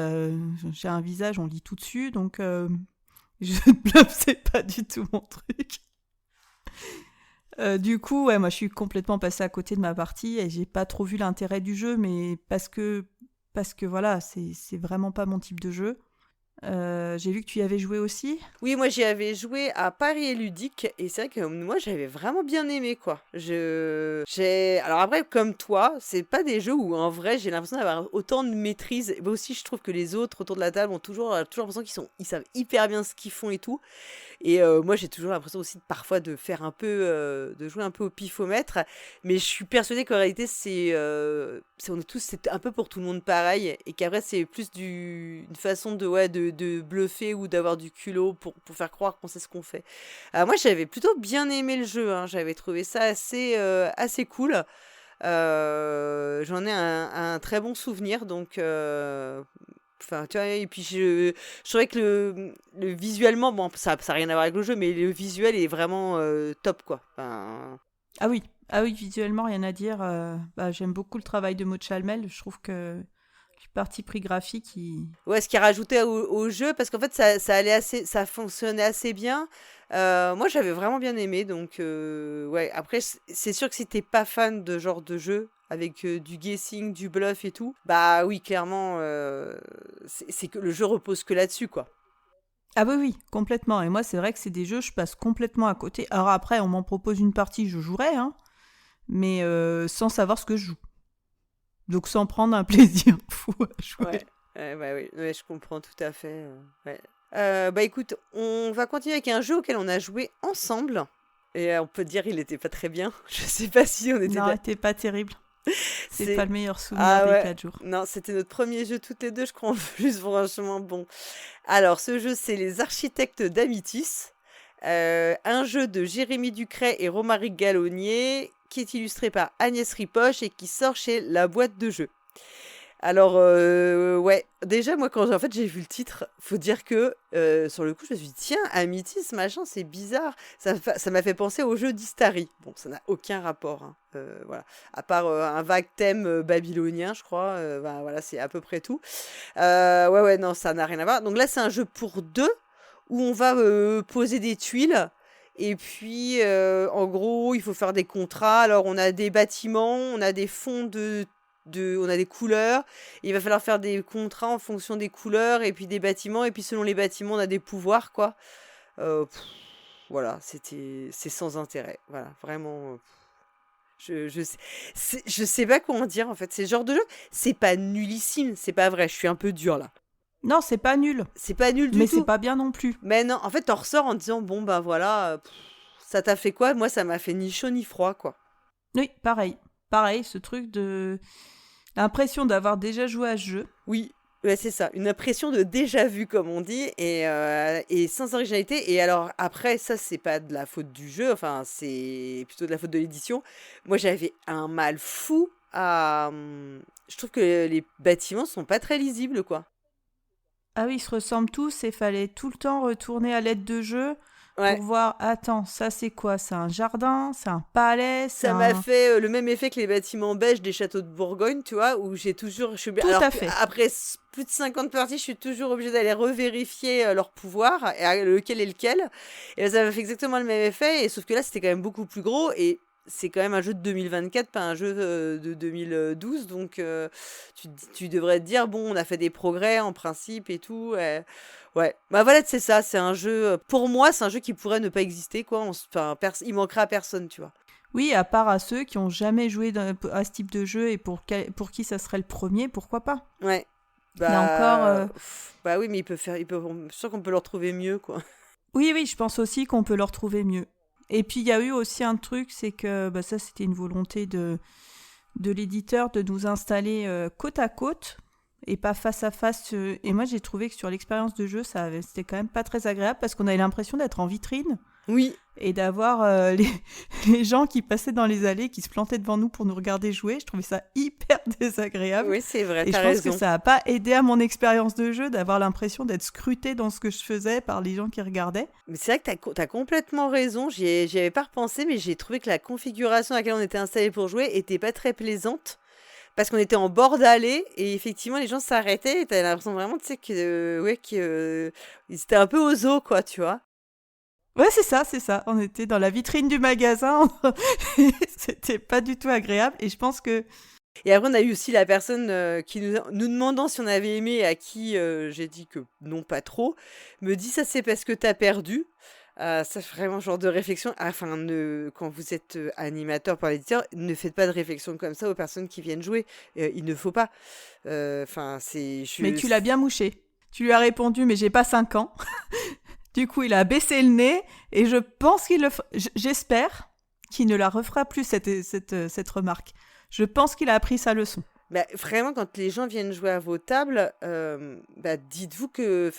[SPEAKER 3] j'ai un visage, on lit tout dessus, donc jeu de bluff, c'est pas du tout mon truc. Du coup, ouais, moi je suis complètement passée à côté de ma partie et j'ai pas trop vu l'intérêt du jeu, mais parce que voilà, c'est vraiment pas mon type de jeu. J'ai vu que tu y avais joué aussi.
[SPEAKER 2] Oui, moi j'y avais joué à Paris et Ludique et c'est vrai que moi j'avais vraiment bien aimé quoi. Alors après comme toi, c'est pas des jeux où en vrai j'ai l'impression d'avoir autant de maîtrise. Moi aussi je trouve que les autres autour de la table ont toujours l'impression ils savent hyper bien ce qu'ils font et tout. Et moi j'ai toujours l'impression aussi parfois de faire un peu de jouer un peu au pifomètre, mais je suis persuadée qu'en réalité c'est un peu pour tout le monde pareil et qu'après c'est plus une façon de bluffer ou d'avoir du culot pour faire croire qu'on sait ce qu'on fait. Moi j'avais plutôt bien aimé le jeu, hein, j'avais trouvé ça assez cool. J'en ai un très bon souvenir, donc enfin, tu vois, et puis je trouvais que le visuellement, bon, ça n'a rien à voir avec le jeu, mais le visuel est vraiment top, quoi. Enfin,
[SPEAKER 3] Ah oui, visuellement, rien à dire. J'aime beaucoup le travail de Maud Chalmel. Je trouve que le parti pris graphique,
[SPEAKER 2] ouais, ce qui a rajouté au jeu, parce qu'en fait, ça fonctionnait assez bien. Moi, j'avais vraiment bien aimé, donc ouais. Après, c'est sûr que si t'es pas fan de genre de jeu avec du guessing, du bluff et tout, bah oui, clairement, c'est que le jeu repose que là-dessus, quoi.
[SPEAKER 3] Ah oui, complètement. Et moi, c'est vrai que c'est des jeux, je passe complètement à côté. Alors après, on m'en propose une partie, je jouerai, hein, mais sans savoir ce que je joue. Donc sans prendre un plaisir fou à jouer.
[SPEAKER 2] Ouais, bah oui, ouais, je comprends tout à fait. Ouais. Bah écoute, on va continuer avec un jeu auquel on a joué ensemble. Et on peut dire il était pas très bien. Je sais pas si on était...
[SPEAKER 3] Non, c'était pas terrible. C'est pas le meilleur souvenir
[SPEAKER 2] Ah
[SPEAKER 3] des
[SPEAKER 2] ouais.
[SPEAKER 3] 4 jours.
[SPEAKER 2] Non, c'était notre premier jeu toutes les deux, je crois, en plus, franchement, bon. Alors, ce jeu, c'est Les Architectes d'Amitis. Un jeu de Jérémy Ducret et Romaric Gallonnier, qui est illustré par Agnès Ripoche et qui sort chez La Boîte de Jeux. Alors, ouais, déjà, moi, quand j'ai vu le titre, faut dire que, sur le coup, je me suis dit, tiens, Amitis, machin, c'est bizarre. Ça m'a fait penser au jeu d'Istari. Bon, ça n'a aucun rapport, hein, voilà. À part un vague thème babylonien, je crois. Ben, voilà, c'est à peu près tout. Ouais, non, ça n'a rien à voir. Donc là, c'est un jeu pour deux, où on va poser des tuiles. Et puis, en gros, il faut faire des contrats. Alors, on a des bâtiments, on a des fonds on a des couleurs, il va falloir faire des contrats en fonction des couleurs et puis des bâtiments, et puis selon les bâtiments on a des pouvoirs, quoi. Voilà, c'est sans intérêt, voilà, vraiment. Je sais pas comment dire en fait, c'est le genre de jeu, c'est pas nullissime, c'est pas vrai, je suis un peu dure là.
[SPEAKER 3] Non, c'est pas nul.
[SPEAKER 2] C'est pas nul du
[SPEAKER 3] mais
[SPEAKER 2] tout.
[SPEAKER 3] c'est pas bien non plus.
[SPEAKER 2] Mais non, en fait t'en ressors en disant bon bah voilà, ça t'a fait quoi? Moi ça m'a fait ni chaud ni froid, quoi.
[SPEAKER 3] Oui, pareil, ce truc de l'impression d'avoir déjà joué à ce jeu.
[SPEAKER 2] Oui, ouais, c'est ça, une impression de déjà vu comme on dit, et sans originalité. Et alors après, ça c'est pas de la faute du jeu, enfin c'est plutôt de la faute de l'édition. Moi j'avais un mal fou à... Je trouve que les bâtiments sont pas très lisibles, quoi.
[SPEAKER 3] Ah oui, ils se ressemblent tous et fallait tout le temps retourner à l'aide de jeu
[SPEAKER 2] Ouais.
[SPEAKER 3] pour voir, attends, ça c'est quoi? C'est un jardin? C'est un palais?
[SPEAKER 2] Ça m'a fait le même effet que les bâtiments beiges des châteaux de Bourgogne, tu vois, où j'ai toujours...
[SPEAKER 3] Tout à fait.
[SPEAKER 2] Après plus de 50 parties, je suis toujours obligée d'aller revérifier leur pouvoir, et lequel est lequel. Et ça m'a fait exactement le même effet, et sauf que là, c'était quand même beaucoup plus gros, et c'est quand même un jeu de 2024, pas un jeu de 2012, donc tu devrais te dire, bon, on a fait des progrès en principe et tout. Ouais, bah voilà, c'est ça, c'est un jeu, pour moi, c'est un jeu qui pourrait ne pas exister, quoi. Enfin, il manquerait à personne, tu vois.
[SPEAKER 3] Oui, à part à ceux qui ont jamais joué à ce type de jeu et pour qui ça serait le premier, pourquoi pas?
[SPEAKER 2] Ouais.
[SPEAKER 3] Là encore...
[SPEAKER 2] Bah oui, mais je suis sûr qu'on peut le retrouver mieux, quoi.
[SPEAKER 3] Oui, je pense aussi qu'on peut le retrouver mieux. Et puis, il y a eu aussi un truc, c'est que ça, c'était une volonté de l'éditeur de nous installer côte à côte et pas face à face. Et moi, j'ai trouvé que sur l'expérience de jeu, c'était quand même pas très agréable parce qu'on avait l'impression d'être en vitrine.
[SPEAKER 2] Oui.
[SPEAKER 3] Et d'avoir les gens qui passaient dans les allées, qui se plantaient devant nous pour nous regarder jouer. Je trouvais ça hyper désagréable.
[SPEAKER 2] Oui, c'est vrai,
[SPEAKER 3] Et je
[SPEAKER 2] t'as
[SPEAKER 3] pense
[SPEAKER 2] raison.
[SPEAKER 3] que ça n'a pas aidé à mon expérience de jeu d'avoir l'impression d'être scrutée dans ce que je faisais par les gens qui regardaient.
[SPEAKER 2] Mais c'est vrai que t'as complètement raison, j'y avais pas repensé, mais j'ai trouvé que la configuration à laquelle on était installé pour jouer était pas très plaisante. Parce qu'on était en bord d'allée, et effectivement, les gens s'arrêtaient, et t'avais l'impression vraiment, tu sais, ils étaient un peu aux zoo, quoi, tu vois.
[SPEAKER 3] Ouais, c'est ça. On était dans la vitrine du magasin. C'était pas du tout agréable. Et je pense que...
[SPEAKER 2] Et après, on a eu aussi la personne qui nous demandant si on avait aimé, et à qui j'ai dit que non, pas trop, me dit ça, c'est parce que t'as perdu. Ça, c'est vraiment genre de réflexion. Enfin, quand vous êtes animateur par l'éditeur, ne faites pas de réflexion comme ça aux personnes qui viennent jouer. Il ne faut pas. Enfin,
[SPEAKER 3] Mais tu l'as bien mouché. Tu lui as répondu, mais j'ai pas 5 ans. Du coup, il a baissé le nez et je pense j'espère qu'il ne la refera plus, cette remarque. Je pense qu'il a appris sa leçon.
[SPEAKER 2] Bah, vraiment, quand les gens viennent jouer à vos tables, dites-vous que,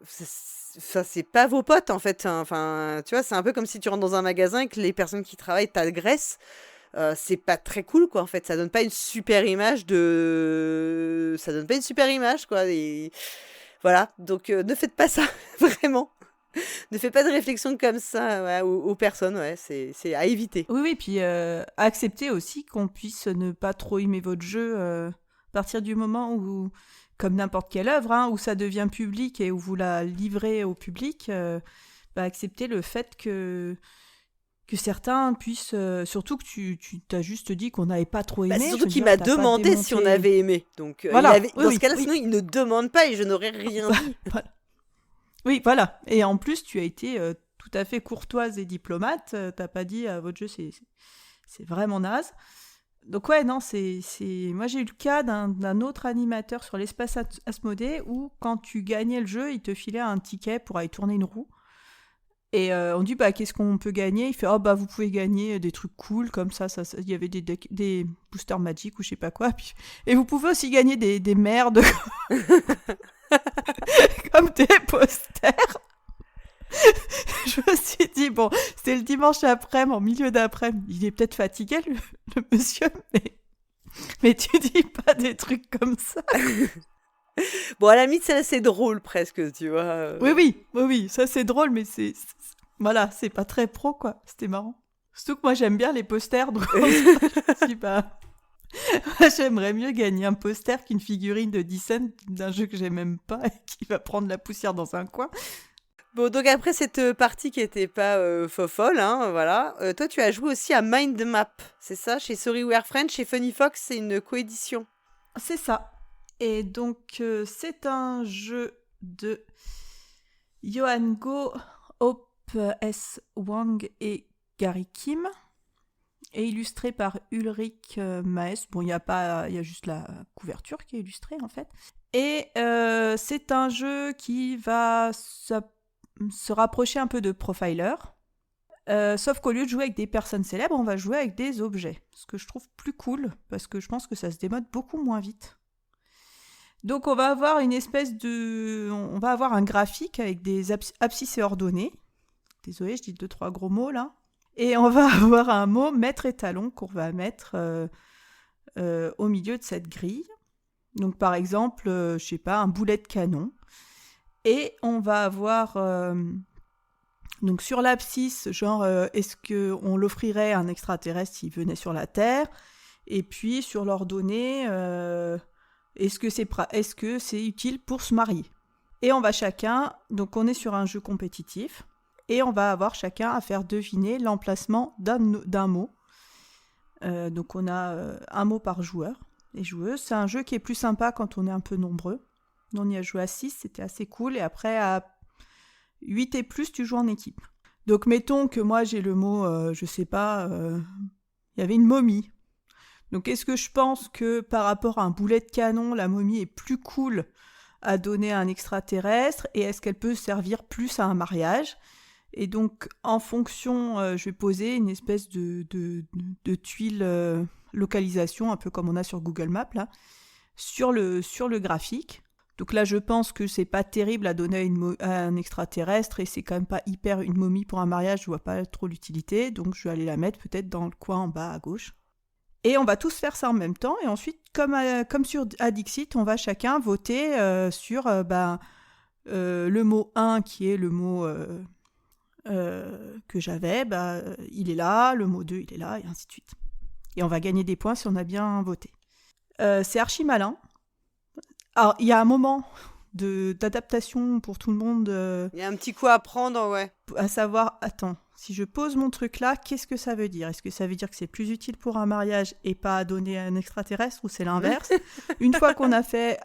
[SPEAKER 2] c'est pas vos potes en fait. Enfin, tu vois, c'est un peu comme si tu rentres dans un magasin et que les personnes qui travaillent t'agressent. C'est pas très cool, quoi. En fait, ça donne pas une super image quoi. Et voilà. Donc, ne faites pas ça, vraiment. Ne faites pas de réflexion comme ça ouais, aux personnes. Ouais, c'est à éviter.
[SPEAKER 3] Oui, puis accepter aussi qu'on puisse ne pas trop aimer votre jeu à partir du moment où, comme n'importe quelle œuvre, hein, où ça devient public et où vous la livrez au public, accepter le fait que certains puissent... surtout que tu t'as juste dit qu'on n'avait pas trop aimé.
[SPEAKER 2] C'est surtout qu'il m'a demandé si on avait aimé. Donc,
[SPEAKER 3] voilà.
[SPEAKER 2] Dans ce cas-là, sinon, il ne demande pas et je n'aurais rien dit.
[SPEAKER 3] Voilà. Oui, voilà. Et en plus, tu as été tout à fait courtoise et diplomate. T'as pas dit votre jeu, c'est vraiment naze. Donc ouais, non, moi j'ai eu le cas d'un autre animateur sur l'espace Asmodée où quand tu gagnais le jeu, il te filait un ticket pour aller tourner une roue. Et on dit qu'est-ce qu'on peut gagner. Il fait vous pouvez gagner des trucs cool comme ça. Il y avait des boosters magiques ou je sais pas quoi. Et vous pouvez aussi gagner des merdes comme des posters. Je me suis dit c'était le dimanche après-midi, en milieu d'après-midi. Il est peut-être fatigué le monsieur, mais tu dis pas des trucs comme ça.
[SPEAKER 2] Bon, à la limite, c'est drôle presque, tu vois.
[SPEAKER 3] Oui, ça c'est drôle, mais voilà, c'est pas très pro, quoi. C'était marrant. Surtout que moi, j'aime bien les posters, donc je me dis, moi, j'aimerais mieux gagner un poster qu'une figurine de 10 cents d'un jeu que j'aime même pas et qui va prendre la poussière dans un coin.
[SPEAKER 2] Bon, donc après cette partie qui était pas folle, hein, voilà. Toi, tu as joué aussi à Mind Map, c'est ça, chez Sorryware French, chez Funny Fox, c'est une coédition.
[SPEAKER 3] C'est ça. Et donc, c'est un jeu de Johan Go, Hope S. Wang et Gary Kim, et illustré par Ulrich Maes. Bon, il y a juste la couverture qui est illustrée, en fait. Et c'est un jeu qui va se rapprocher un peu de Profiler. Sauf qu'au lieu de jouer avec des personnes célèbres, on va jouer avec des objets. Ce que je trouve plus cool, parce que je pense que ça se démode beaucoup moins vite. Donc on va avoir on va avoir un graphique avec des abscisses et ordonnées. Désolée, je dis 2-3 gros mots là. Et on va avoir un mot maître étalon qu'on va mettre au milieu de cette grille. Donc par exemple, je sais pas, un boulet de canon. Et on va avoir donc sur l'abscisse, genre est-ce qu'on l'offrirait à un extraterrestre s'il venait sur la Terre? Et puis sur l'ordonnée, est-ce que c'est utile pour se marier? Et on va chacun, donc on est sur un jeu compétitif, et on va avoir chacun à faire deviner l'emplacement d'un mot. Donc on a un mot par joueur et joueuse. C'est un jeu qui est plus sympa quand on est un peu nombreux. On y a joué à 6, c'était assez cool. Et après, à 8 et plus, tu joues en équipe. Donc mettons que moi j'ai le mot, je sais pas, il y avait une momie. Donc est-ce que je pense que par rapport à un boulet de canon, la momie est plus cool à donner à un extraterrestre, et est-ce qu'elle peut servir plus à un mariage? Et donc en fonction, je vais poser une espèce de tuile localisation, un peu comme on a sur Google Maps là, sur le graphique, Donc là, je pense que c'est pas terrible à donner à un extraterrestre, et c'est quand même pas hyper une momie pour un mariage, je vois pas trop l'utilité, donc je vais aller la mettre peut-être dans le coin en bas à gauche. Et on va tous faire ça en même temps, et ensuite, comme sur Dixit, on va chacun voter sur le mot 1 qui est le mot que j'avais, il est là, le mot 2 il est là, et ainsi de suite. Et on va gagner des points si on a bien voté. C'est archi malin. Alors, il y a un moment d'adaptation pour tout le monde.
[SPEAKER 2] Il y a un petit coup à prendre, ouais.
[SPEAKER 3] À savoir, attends, si je pose mon truc là, qu'est-ce que ça veut dire ? Est-ce que ça veut dire que c'est plus utile pour un mariage et pas à donner à un extraterrestre, ou c'est l'inverse ? Une fois qu'on a fait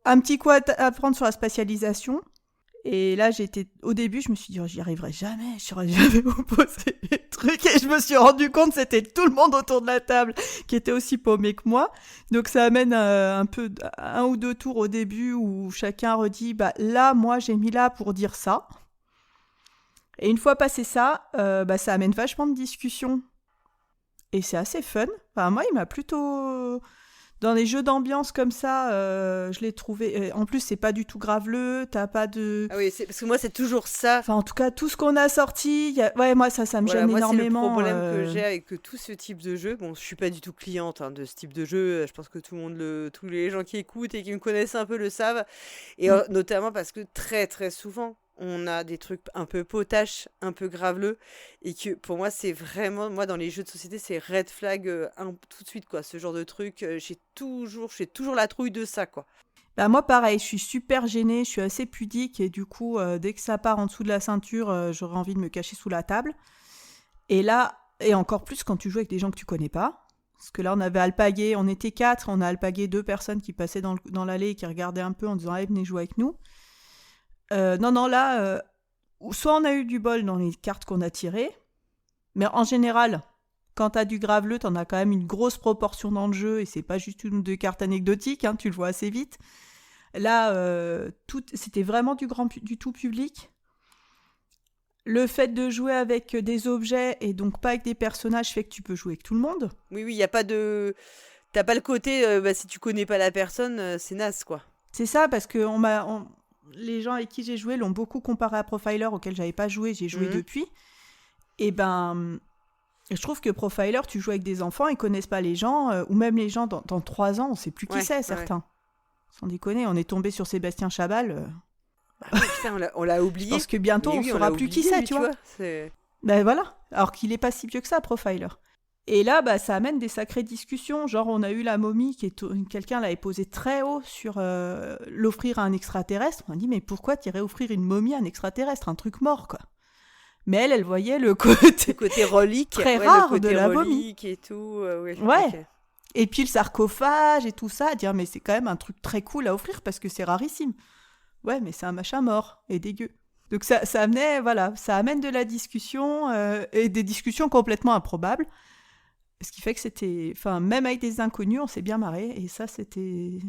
[SPEAKER 3] un petit coup à prendre sur la spatialisation, et là, au début, je me suis dit, j'y arriverai jamais, je saurais jamais vous poser les trucs, et je me suis rendu compte que c'était tout le monde autour de la table qui était aussi paumé que moi. Donc ça amène un peu un ou deux tours au début où chacun redit, là, moi, j'ai mis là pour dire ça. Et une fois passé ça, ça amène vachement de discussions. Et c'est assez fun. Enfin, moi, il m'a plutôt... Dans les jeux d'ambiance comme ça, je l'ai trouvé... En plus, c'est pas du tout graveleux, t'as pas de...
[SPEAKER 2] Ah oui, parce que moi, c'est toujours ça.
[SPEAKER 3] Enfin, en tout cas, tout ce qu'on a sorti... Ouais, moi, ça me gêne énormément.
[SPEAKER 2] C'est le problème que j'ai avec tout ce type de jeu. Bon, je suis pas du tout cliente de ce type de jeu. Je pense que tous les gens qui écoutent et qui me connaissent un peu le savent. Et notamment parce que très, très souvent, on a des trucs un peu potaches, un peu graveleux, et que pour moi, c'est vraiment, moi, dans les jeux de société, c'est red flag tout de suite, quoi. Ce genre de truc, j'ai toujours la trouille de ça, quoi.
[SPEAKER 3] Moi, pareil, je suis super gênée, je suis assez pudique, et du coup, dès que ça part en dessous de la ceinture, j'aurais envie de me cacher sous la table. Et là, et encore plus quand tu joues avec des gens que tu connais pas, parce que là, on avait alpagué, on était 4, on a alpagué 2 personnes qui passaient dans l'allée et qui regardaient un peu en disant « Allez, venez jouer avec nous ». Non, là, soit on a eu du bol dans les cartes qu'on a tirées, mais en général, quand t'as du graveleux, t'en as quand même une grosse proportion dans le jeu, et c'est pas juste une ou deux cartes anecdotiques, tu le vois assez vite. Là, c'était vraiment du tout public. Le fait de jouer avec des objets et donc pas avec des personnages fait que tu peux jouer avec tout le monde.
[SPEAKER 2] Oui, il n'y a pas de... T'as pas le côté, si tu connais pas la personne, c'est naze, quoi.
[SPEAKER 3] C'est ça, parce que les gens avec qui j'ai joué l'ont beaucoup comparé à Profiler, auquel j'avais pas joué, j'ai joué depuis. Et je trouve que Profiler, tu joues avec des enfants, ils connaissent pas les gens, ou même les gens dans 3 ans, on sait plus qui c'est, certains. Ouais. Sans déconner, on est tombé sur Sébastien Chabal.
[SPEAKER 2] Putain, on l'a oublié.
[SPEAKER 3] Je pense que bientôt, on saura plus qui c'est, tu vois. Voilà, alors qu'il est pas si vieux que ça, Profiler. Et là, ça amène des sacrées discussions. Genre, on a eu la momie, quelqu'un l'avait posée très haut sur l'offrir à un extraterrestre. On a dit, mais pourquoi t'irais offrir une momie à un extraterrestre ? Un truc mort, quoi. Mais elle voyait le côté
[SPEAKER 2] relique,
[SPEAKER 3] très rare de la momie.
[SPEAKER 2] Et tout,
[SPEAKER 3] ouais. Okay. Et puis le sarcophage et tout ça, à dire, mais c'est quand même un truc très cool à offrir parce que c'est rarissime. Ouais, mais c'est un machin mort et dégueu. Donc ça amène de la discussion et des discussions complètement improbables. Ce qui fait que c'était... Enfin, même avec des inconnus, on s'est bien marré. Et ça, c'était...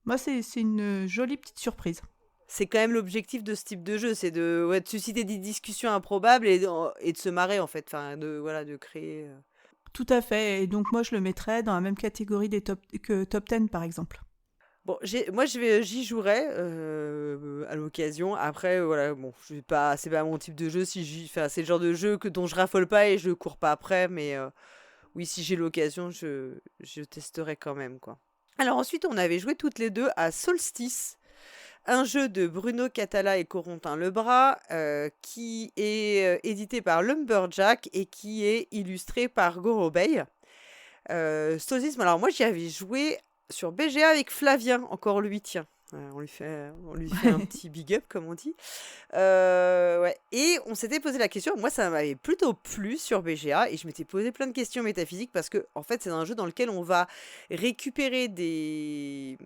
[SPEAKER 3] Moi, c'est une jolie petite surprise.
[SPEAKER 2] C'est quand même l'objectif de ce type de jeu, c'est de susciter des discussions improbables et de se marrer, en fait. Enfin, de créer...
[SPEAKER 3] Tout à fait. Et donc, moi, je le mettrais dans la même catégorie que Top 10, par exemple.
[SPEAKER 2] Bon, j'y jouerai à l'occasion. Après, voilà, bon, c'est pas mon type de jeu. C'est le genre de jeu dont je raffole pas et je cours pas après, mais... Oui, si j'ai l'occasion, je testerai quand même, quoi. Alors ensuite, on avait joué toutes les deux à Solstice, un jeu de Bruno Catala et Corentin Lebras, qui est édité par Lumberjack et qui est illustré par Gorobei. Solstice, alors moi j'y avais joué sur BGA avec Flavien, encore lui, tiens. On lui fait un petit big up, comme on dit. Ouais. Et on s'était posé la question, moi ça m'avait plutôt plu sur BGA, et je m'étais posé plein de questions métaphysiques, parce que en fait c'est un jeu dans lequel on va récupérer des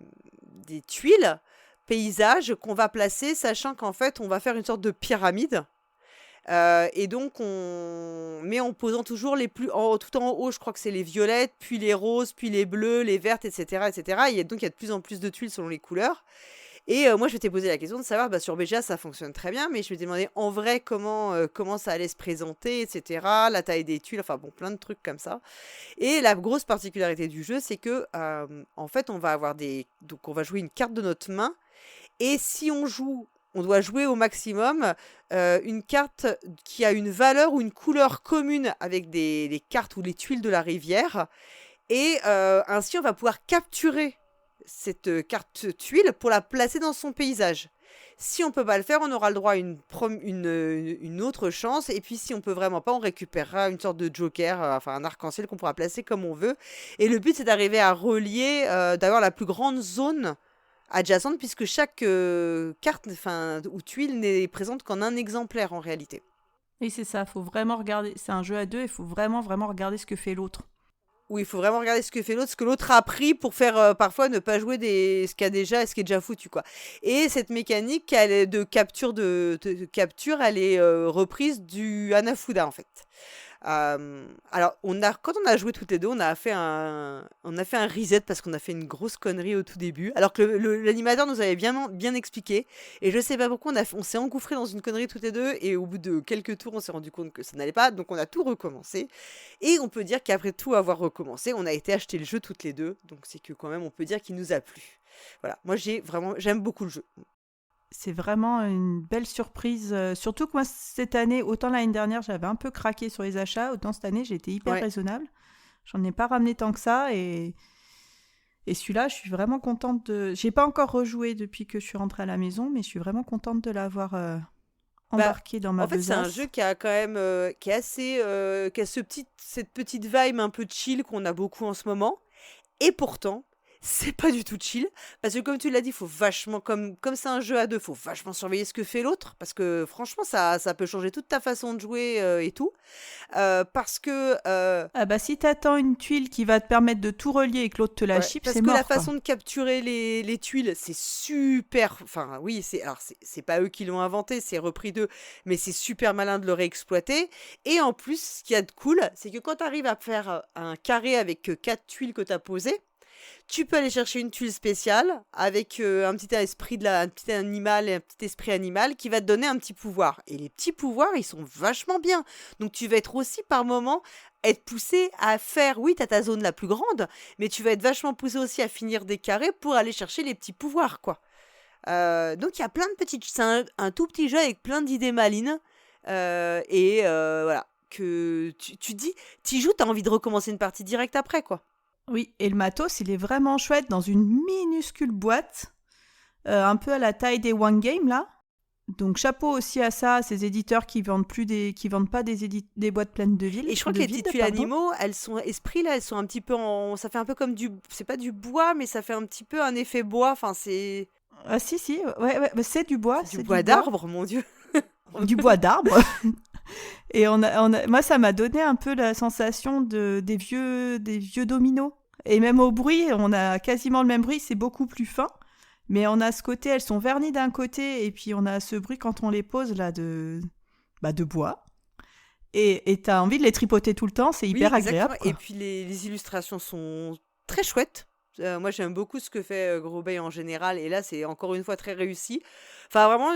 [SPEAKER 2] tuiles, paysages qu'on va placer, sachant qu'en fait on va faire une sorte de pyramide. Et donc mais en posant toujours tout en haut, je crois que c'est les violettes, puis les roses, puis les bleus, les vertes, etc. Et donc il y a de plus en plus de tuiles selon les couleurs. Et moi je m'étais posé la question de savoir, sur BGA ça fonctionne très bien, mais je m'étais demandé en vrai comment ça allait se présenter, etc. La taille des tuiles, enfin bon, plein de trucs comme ça. Et la grosse particularité du jeu, c'est que en fait on va jouer une carte de notre main. Et si on doit jouer au maximum une carte qui a une valeur ou une couleur commune avec les cartes ou les tuiles de la rivière. Et ainsi, on va pouvoir capturer cette carte tuile pour la placer dans son paysage. Si on peut pas le faire, on aura le droit à une autre chance. Et puis si on peut vraiment pas, on récupérera une sorte de joker, enfin un arc-en-ciel qu'on pourra placer comme on veut. Et le but, c'est d'arriver à relier, d'avoir la plus grande zone adjacente, puisque chaque carte ou tuile n'est présente qu'en un exemplaire en réalité.
[SPEAKER 3] Et c'est ça, faut vraiment regarder. C'est un jeu à deux, il faut vraiment regarder ce que fait l'autre.
[SPEAKER 2] Oui, il faut vraiment regarder ce que fait l'autre, ce que l'autre a appris pour faire parfois ne pas jouer ce qui est déjà foutu, quoi. Et cette mécanique de capture, elle est reprise du Hanafuda, en fait. Alors, quand on a joué toutes les deux, on a fait un reset parce qu'on a fait une grosse connerie au tout début. Alors que l'animateur nous avait bien expliqué. Et je sais pas pourquoi on s'est engouffré dans une connerie toutes les deux. Et au bout de quelques tours, on s'est rendu compte que ça n'allait pas. Donc, on a tout recommencé. Et on peut dire qu'après tout avoir recommencé, on a été acheter le jeu toutes les deux. Donc, c'est que quand même, on peut dire qu'il nous a plu. Voilà. Moi, j'aime beaucoup le jeu.
[SPEAKER 3] C'est vraiment une belle surprise. Surtout que moi, cette année, autant l'année dernière, j'avais un peu craqué sur les achats, autant cette année, j'ai été hyper raisonnable. J'en ai pas ramené tant que ça. Et celui-là, je suis vraiment contente de... J'ai pas encore rejoué depuis que je suis rentrée à la maison, mais je suis vraiment contente de l'avoir embarqué dans ma besace.
[SPEAKER 2] C'est un jeu qui a quand même... qui est assez... qui a cette petite vibe un peu chill qu'on a beaucoup en ce moment. Et pourtant... c'est pas du tout chill, parce que comme tu l'as dit, faut vachement, comme c'est un jeu à deux, faut vachement surveiller ce que fait l'autre, parce que franchement, ça peut changer toute ta façon de jouer et tout. Parce que...
[SPEAKER 3] Ah bah si t'attends une tuile qui va te permettre de tout relier et que l'autre te la chip, c'est mort.
[SPEAKER 2] Parce que la façon de capturer les tuiles, c'est super... Enfin oui, c'est pas eux qui l'ont inventé, c'est repris d'eux, mais c'est super malin de le réexploiter. Et en plus, ce qu'il y a de cool, c'est que quand t'arrives à faire un carré avec 4 tuiles que t'as posées, tu peux aller chercher une tuile spéciale avec un petit animal et un petit esprit animal qui va te donner un petit pouvoir. Et les petits pouvoirs, ils sont vachement bien. Donc tu vas être aussi par moment être poussé à faire, oui, t'as ta zone la plus grande, mais tu vas être vachement poussé aussi à finir des carrés pour aller chercher les petits pouvoirs, quoi. Donc il y a plein de petites... C'est un tout petit jeu avec plein d'idées malines. Voilà. Que tu dis, t'y joues, t'as envie de recommencer une partie directe après, quoi.
[SPEAKER 3] Oui, et le matos, il est vraiment chouette dans une minuscule boîte, un peu à la taille des One Game, là. Donc, chapeau aussi à ça, à ces éditeurs qui vendent pas des boîtes pleines de villes.
[SPEAKER 2] Et je crois que les petites tuiles animaux, elles sont esprits, là, elles sont un petit peu ça fait un peu comme c'est pas du bois, mais ça fait un petit peu un effet bois, enfin, c'est...
[SPEAKER 3] Ah si, ouais, c'est du bois.
[SPEAKER 2] C'est du bois d'arbre, mon Dieu.
[SPEAKER 3] Du bois d'arbre. Et moi, ça m'a donné un peu la sensation des vieux dominos. Et même au bruit, on a quasiment le même bruit, c'est beaucoup plus fin. Mais on a ce côté, elles sont vernies d'un côté, et puis on a ce bruit quand on les pose là de bois. Et t'as envie de les tripoter tout le temps, c'est hyper agréable. Quoi.
[SPEAKER 2] Et puis les illustrations sont très chouettes. Moi, j'aime beaucoup ce que fait Gros Bay en général, et là, c'est encore une fois très réussi. Enfin, vraiment,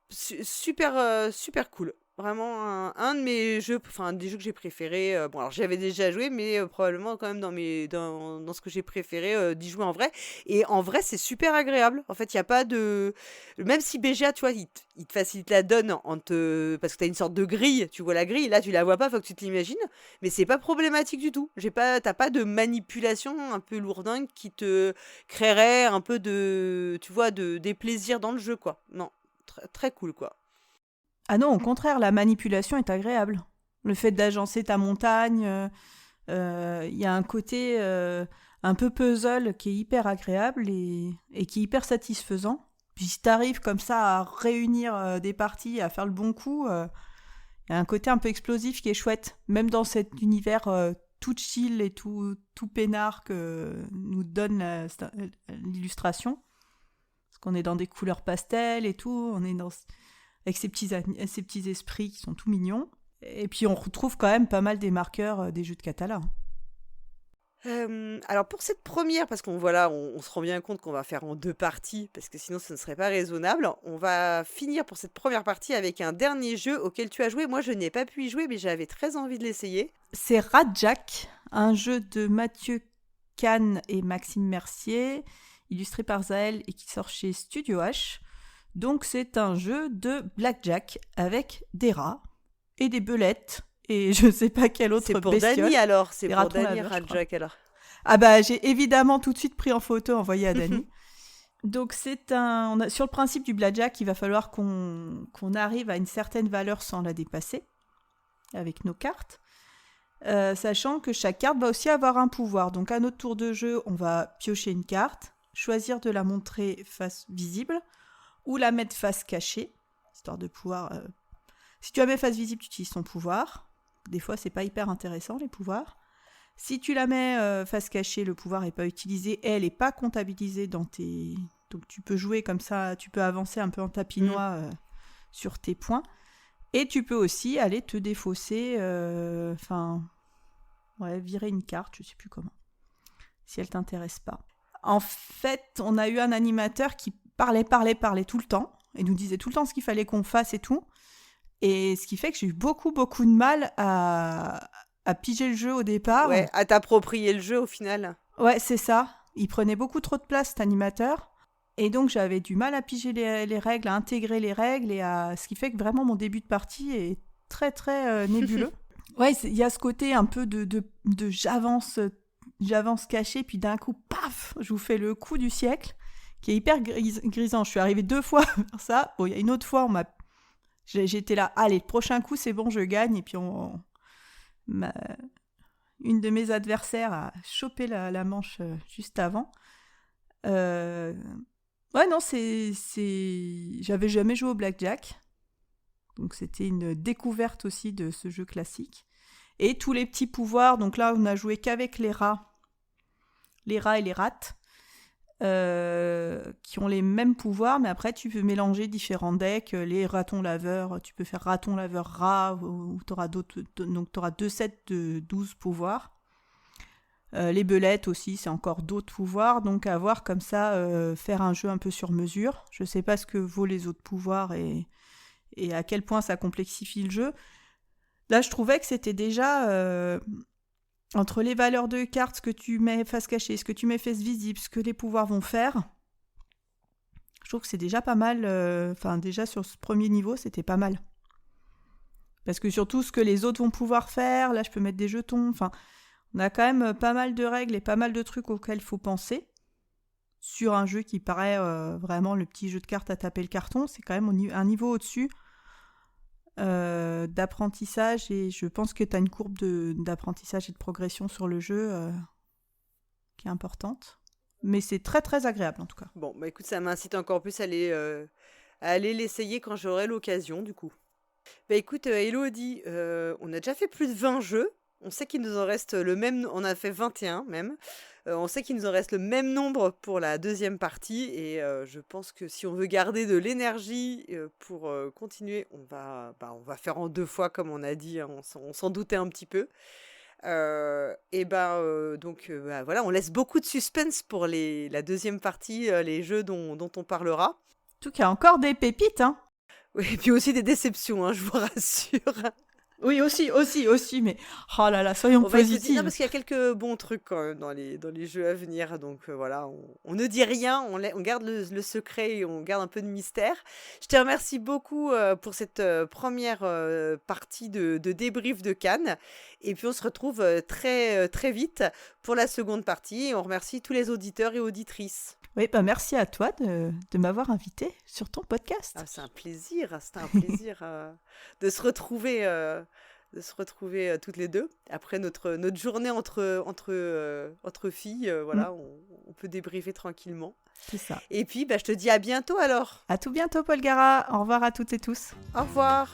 [SPEAKER 2] super cool. Vraiment un de mes jeux, enfin des jeux que j'ai préférés. Bon, alors j'avais déjà joué, mais probablement quand même dans ce que j'ai préféré d'y jouer en vrai. Et en vrai, c'est super agréable. En fait, il y a pas de... Même si BGA, tu vois, il te facilite la donne parce que tu as une sorte de grille. Tu vois la grille, là tu la vois pas, faut que tu te l'imagines. Mais c'est pas problématique du tout. T'as pas de manipulation un peu lourdingue qui te créerait un peu tu vois, des plaisirs dans le jeu, quoi. Non, très cool, quoi.
[SPEAKER 3] Ah non, au contraire, la manipulation est agréable. Le fait d'agencer ta montagne, y a un côté un peu puzzle qui est hyper agréable et qui est hyper satisfaisant. Puis si t'arrives comme ça à réunir des parties, à faire le bon coup, y a un côté un peu explosif qui est chouette. Même dans cet univers tout chill et tout peinard que nous donne l'illustration. Parce qu'on est dans des couleurs pastel et tout, on est avec ces petits esprits qui sont tout mignons. Et puis on retrouve quand même pas mal des marqueurs des jeux de Catala.
[SPEAKER 2] Alors pour cette première, parce qu'on on se rend bien compte qu'on va faire en 2 parties, parce que sinon ce ne serait pas raisonnable, on va finir pour cette première partie avec un dernier jeu auquel tu as joué. Moi je n'ai pas pu y jouer, mais j'avais très envie de l'essayer.
[SPEAKER 3] C'est Radjack, un jeu de Mathieu Kahn et Maxime Mercier, illustré par Zaël et qui sort chez Studio H. Donc c'est un jeu de blackjack avec des rats et des belettes et je sais pas quelle autre
[SPEAKER 2] C'est pour
[SPEAKER 3] bestiole.
[SPEAKER 2] Dany alors, c'est
[SPEAKER 3] Des
[SPEAKER 2] pour
[SPEAKER 3] ratons
[SPEAKER 2] Dany
[SPEAKER 3] laveurs, je crois.
[SPEAKER 2] Radjack alors.
[SPEAKER 3] Ah bah j'ai évidemment tout de suite pris en photo, envoyé à Dany. Donc sur le principe du blackjack, il va falloir qu'on arrive à une certaine valeur sans la dépasser avec nos cartes. Sachant que chaque carte va aussi avoir un pouvoir. Donc à notre tour de jeu, on va piocher une carte, choisir de la montrer face visible ou la mettre face cachée, histoire de pouvoir... Si tu la mets face visible, tu utilises ton pouvoir. Des fois, c'est pas hyper intéressant, les pouvoirs. Si tu la mets face cachée, le pouvoir n'est pas utilisé, elle n'est pas comptabilisée dans tes... Donc tu peux jouer comme ça, tu peux avancer un peu en tapinois sur tes points. Et tu peux aussi aller te défausser, virer une carte, je sais plus comment, si elle t'intéresse pas. En fait, on a eu un animateur qui parlait tout le temps, et nous disait tout le temps ce qu'il fallait qu'on fasse et tout. Et ce qui fait que j'ai eu beaucoup de mal à piger le jeu au départ.
[SPEAKER 2] Ouais, à t'approprier le jeu au final.
[SPEAKER 3] Ouais, c'est ça. Il prenait beaucoup trop de place, cet animateur. Et donc, j'avais du mal à piger les règles, à intégrer les règles, ce qui fait que vraiment, mon début de partie est très, très nébuleux. Ouais, il y a ce côté un peu de j'avance caché, puis d'un coup, paf, je vous fais le coup du siècle, qui est hyper grisant. Je suis arrivée 2 fois à faire ça. Bon, il y a une autre fois, j'étais là, allez, le prochain coup, c'est bon, je gagne. Et puis, une de mes adversaires a chopé la manche juste avant. Ouais, non, j'avais jamais joué au blackjack. Donc, c'était une découverte aussi de ce jeu classique. Et tous les petits pouvoirs. Donc là, on a joué qu'avec les rats et les rattes, qui ont les mêmes pouvoirs. Mais après, tu peux mélanger différents decks. Les ratons laveurs, tu peux faire raton laveur rat, ou tu auras d'autres. Donc, tu auras 2 sets de 12 pouvoirs. Les belettes aussi, c'est encore d'autres pouvoirs. Donc, à voir comme ça, faire un jeu un peu sur mesure. Je sais pas ce que vaut les autres pouvoirs et à quel point ça complexifie le jeu. Là, je trouvais que c'était déjà... entre les valeurs de cartes, ce que tu mets face cachée, ce que tu mets face visible, ce que les pouvoirs vont faire, je trouve que c'est déjà pas mal. Déjà sur ce premier niveau, c'était pas mal. Parce que surtout, ce que les autres vont pouvoir faire, là, je peux mettre des jetons. Enfin, on a quand même pas mal de règles et pas mal de trucs auxquels il faut penser. Sur un jeu qui paraît vraiment le petit jeu de cartes à taper le carton, c'est quand même un niveau au-dessus d'apprentissage, et je pense que tu as une courbe d'apprentissage et de progression sur le jeu qui est importante. Mais c'est très très agréable en tout cas.
[SPEAKER 2] Bon, bah écoute, ça m'incite encore plus à aller l'essayer quand j'aurai l'occasion du coup. Bah écoute, Élodie, on a déjà fait plus de 20 jeux. On sait qu'il nous en reste le même... On a fait 21 même. On sait qu'il nous en reste le même nombre pour la deuxième partie. Et je pense que si on veut garder de l'énergie pour continuer, on va faire en 2 fois comme on a dit. Hein, on s'en doutait un petit peu. Voilà, on laisse beaucoup de suspense pour la deuxième partie, les jeux dont on parlera.
[SPEAKER 3] En tout cas, encore des pépites, hein.
[SPEAKER 2] Oui, et puis aussi des déceptions, hein, je vous rassure.
[SPEAKER 3] Oui, aussi, mais oh là là, soyons positifs.
[SPEAKER 2] Non, parce qu'il y a quelques bons trucs quand même dans les jeux à venir, donc voilà, on ne dit rien, on garde le secret et on garde un peu de mystère. Je te remercie beaucoup pour cette première partie de débrief de Cannes, et puis on se retrouve très, très vite pour la seconde partie, et on remercie tous les auditeurs et auditrices.
[SPEAKER 3] Oui, merci à toi de m'avoir invité sur ton podcast.
[SPEAKER 2] Ah, c'est un plaisir de se retrouver toutes les deux. Après notre journée entre filles, voilà, on peut débriefer tranquillement.
[SPEAKER 3] C'est ça.
[SPEAKER 2] Et puis, je te dis à bientôt alors.
[SPEAKER 3] À tout bientôt, Paul Gara. Au revoir à toutes et tous.
[SPEAKER 2] Au revoir.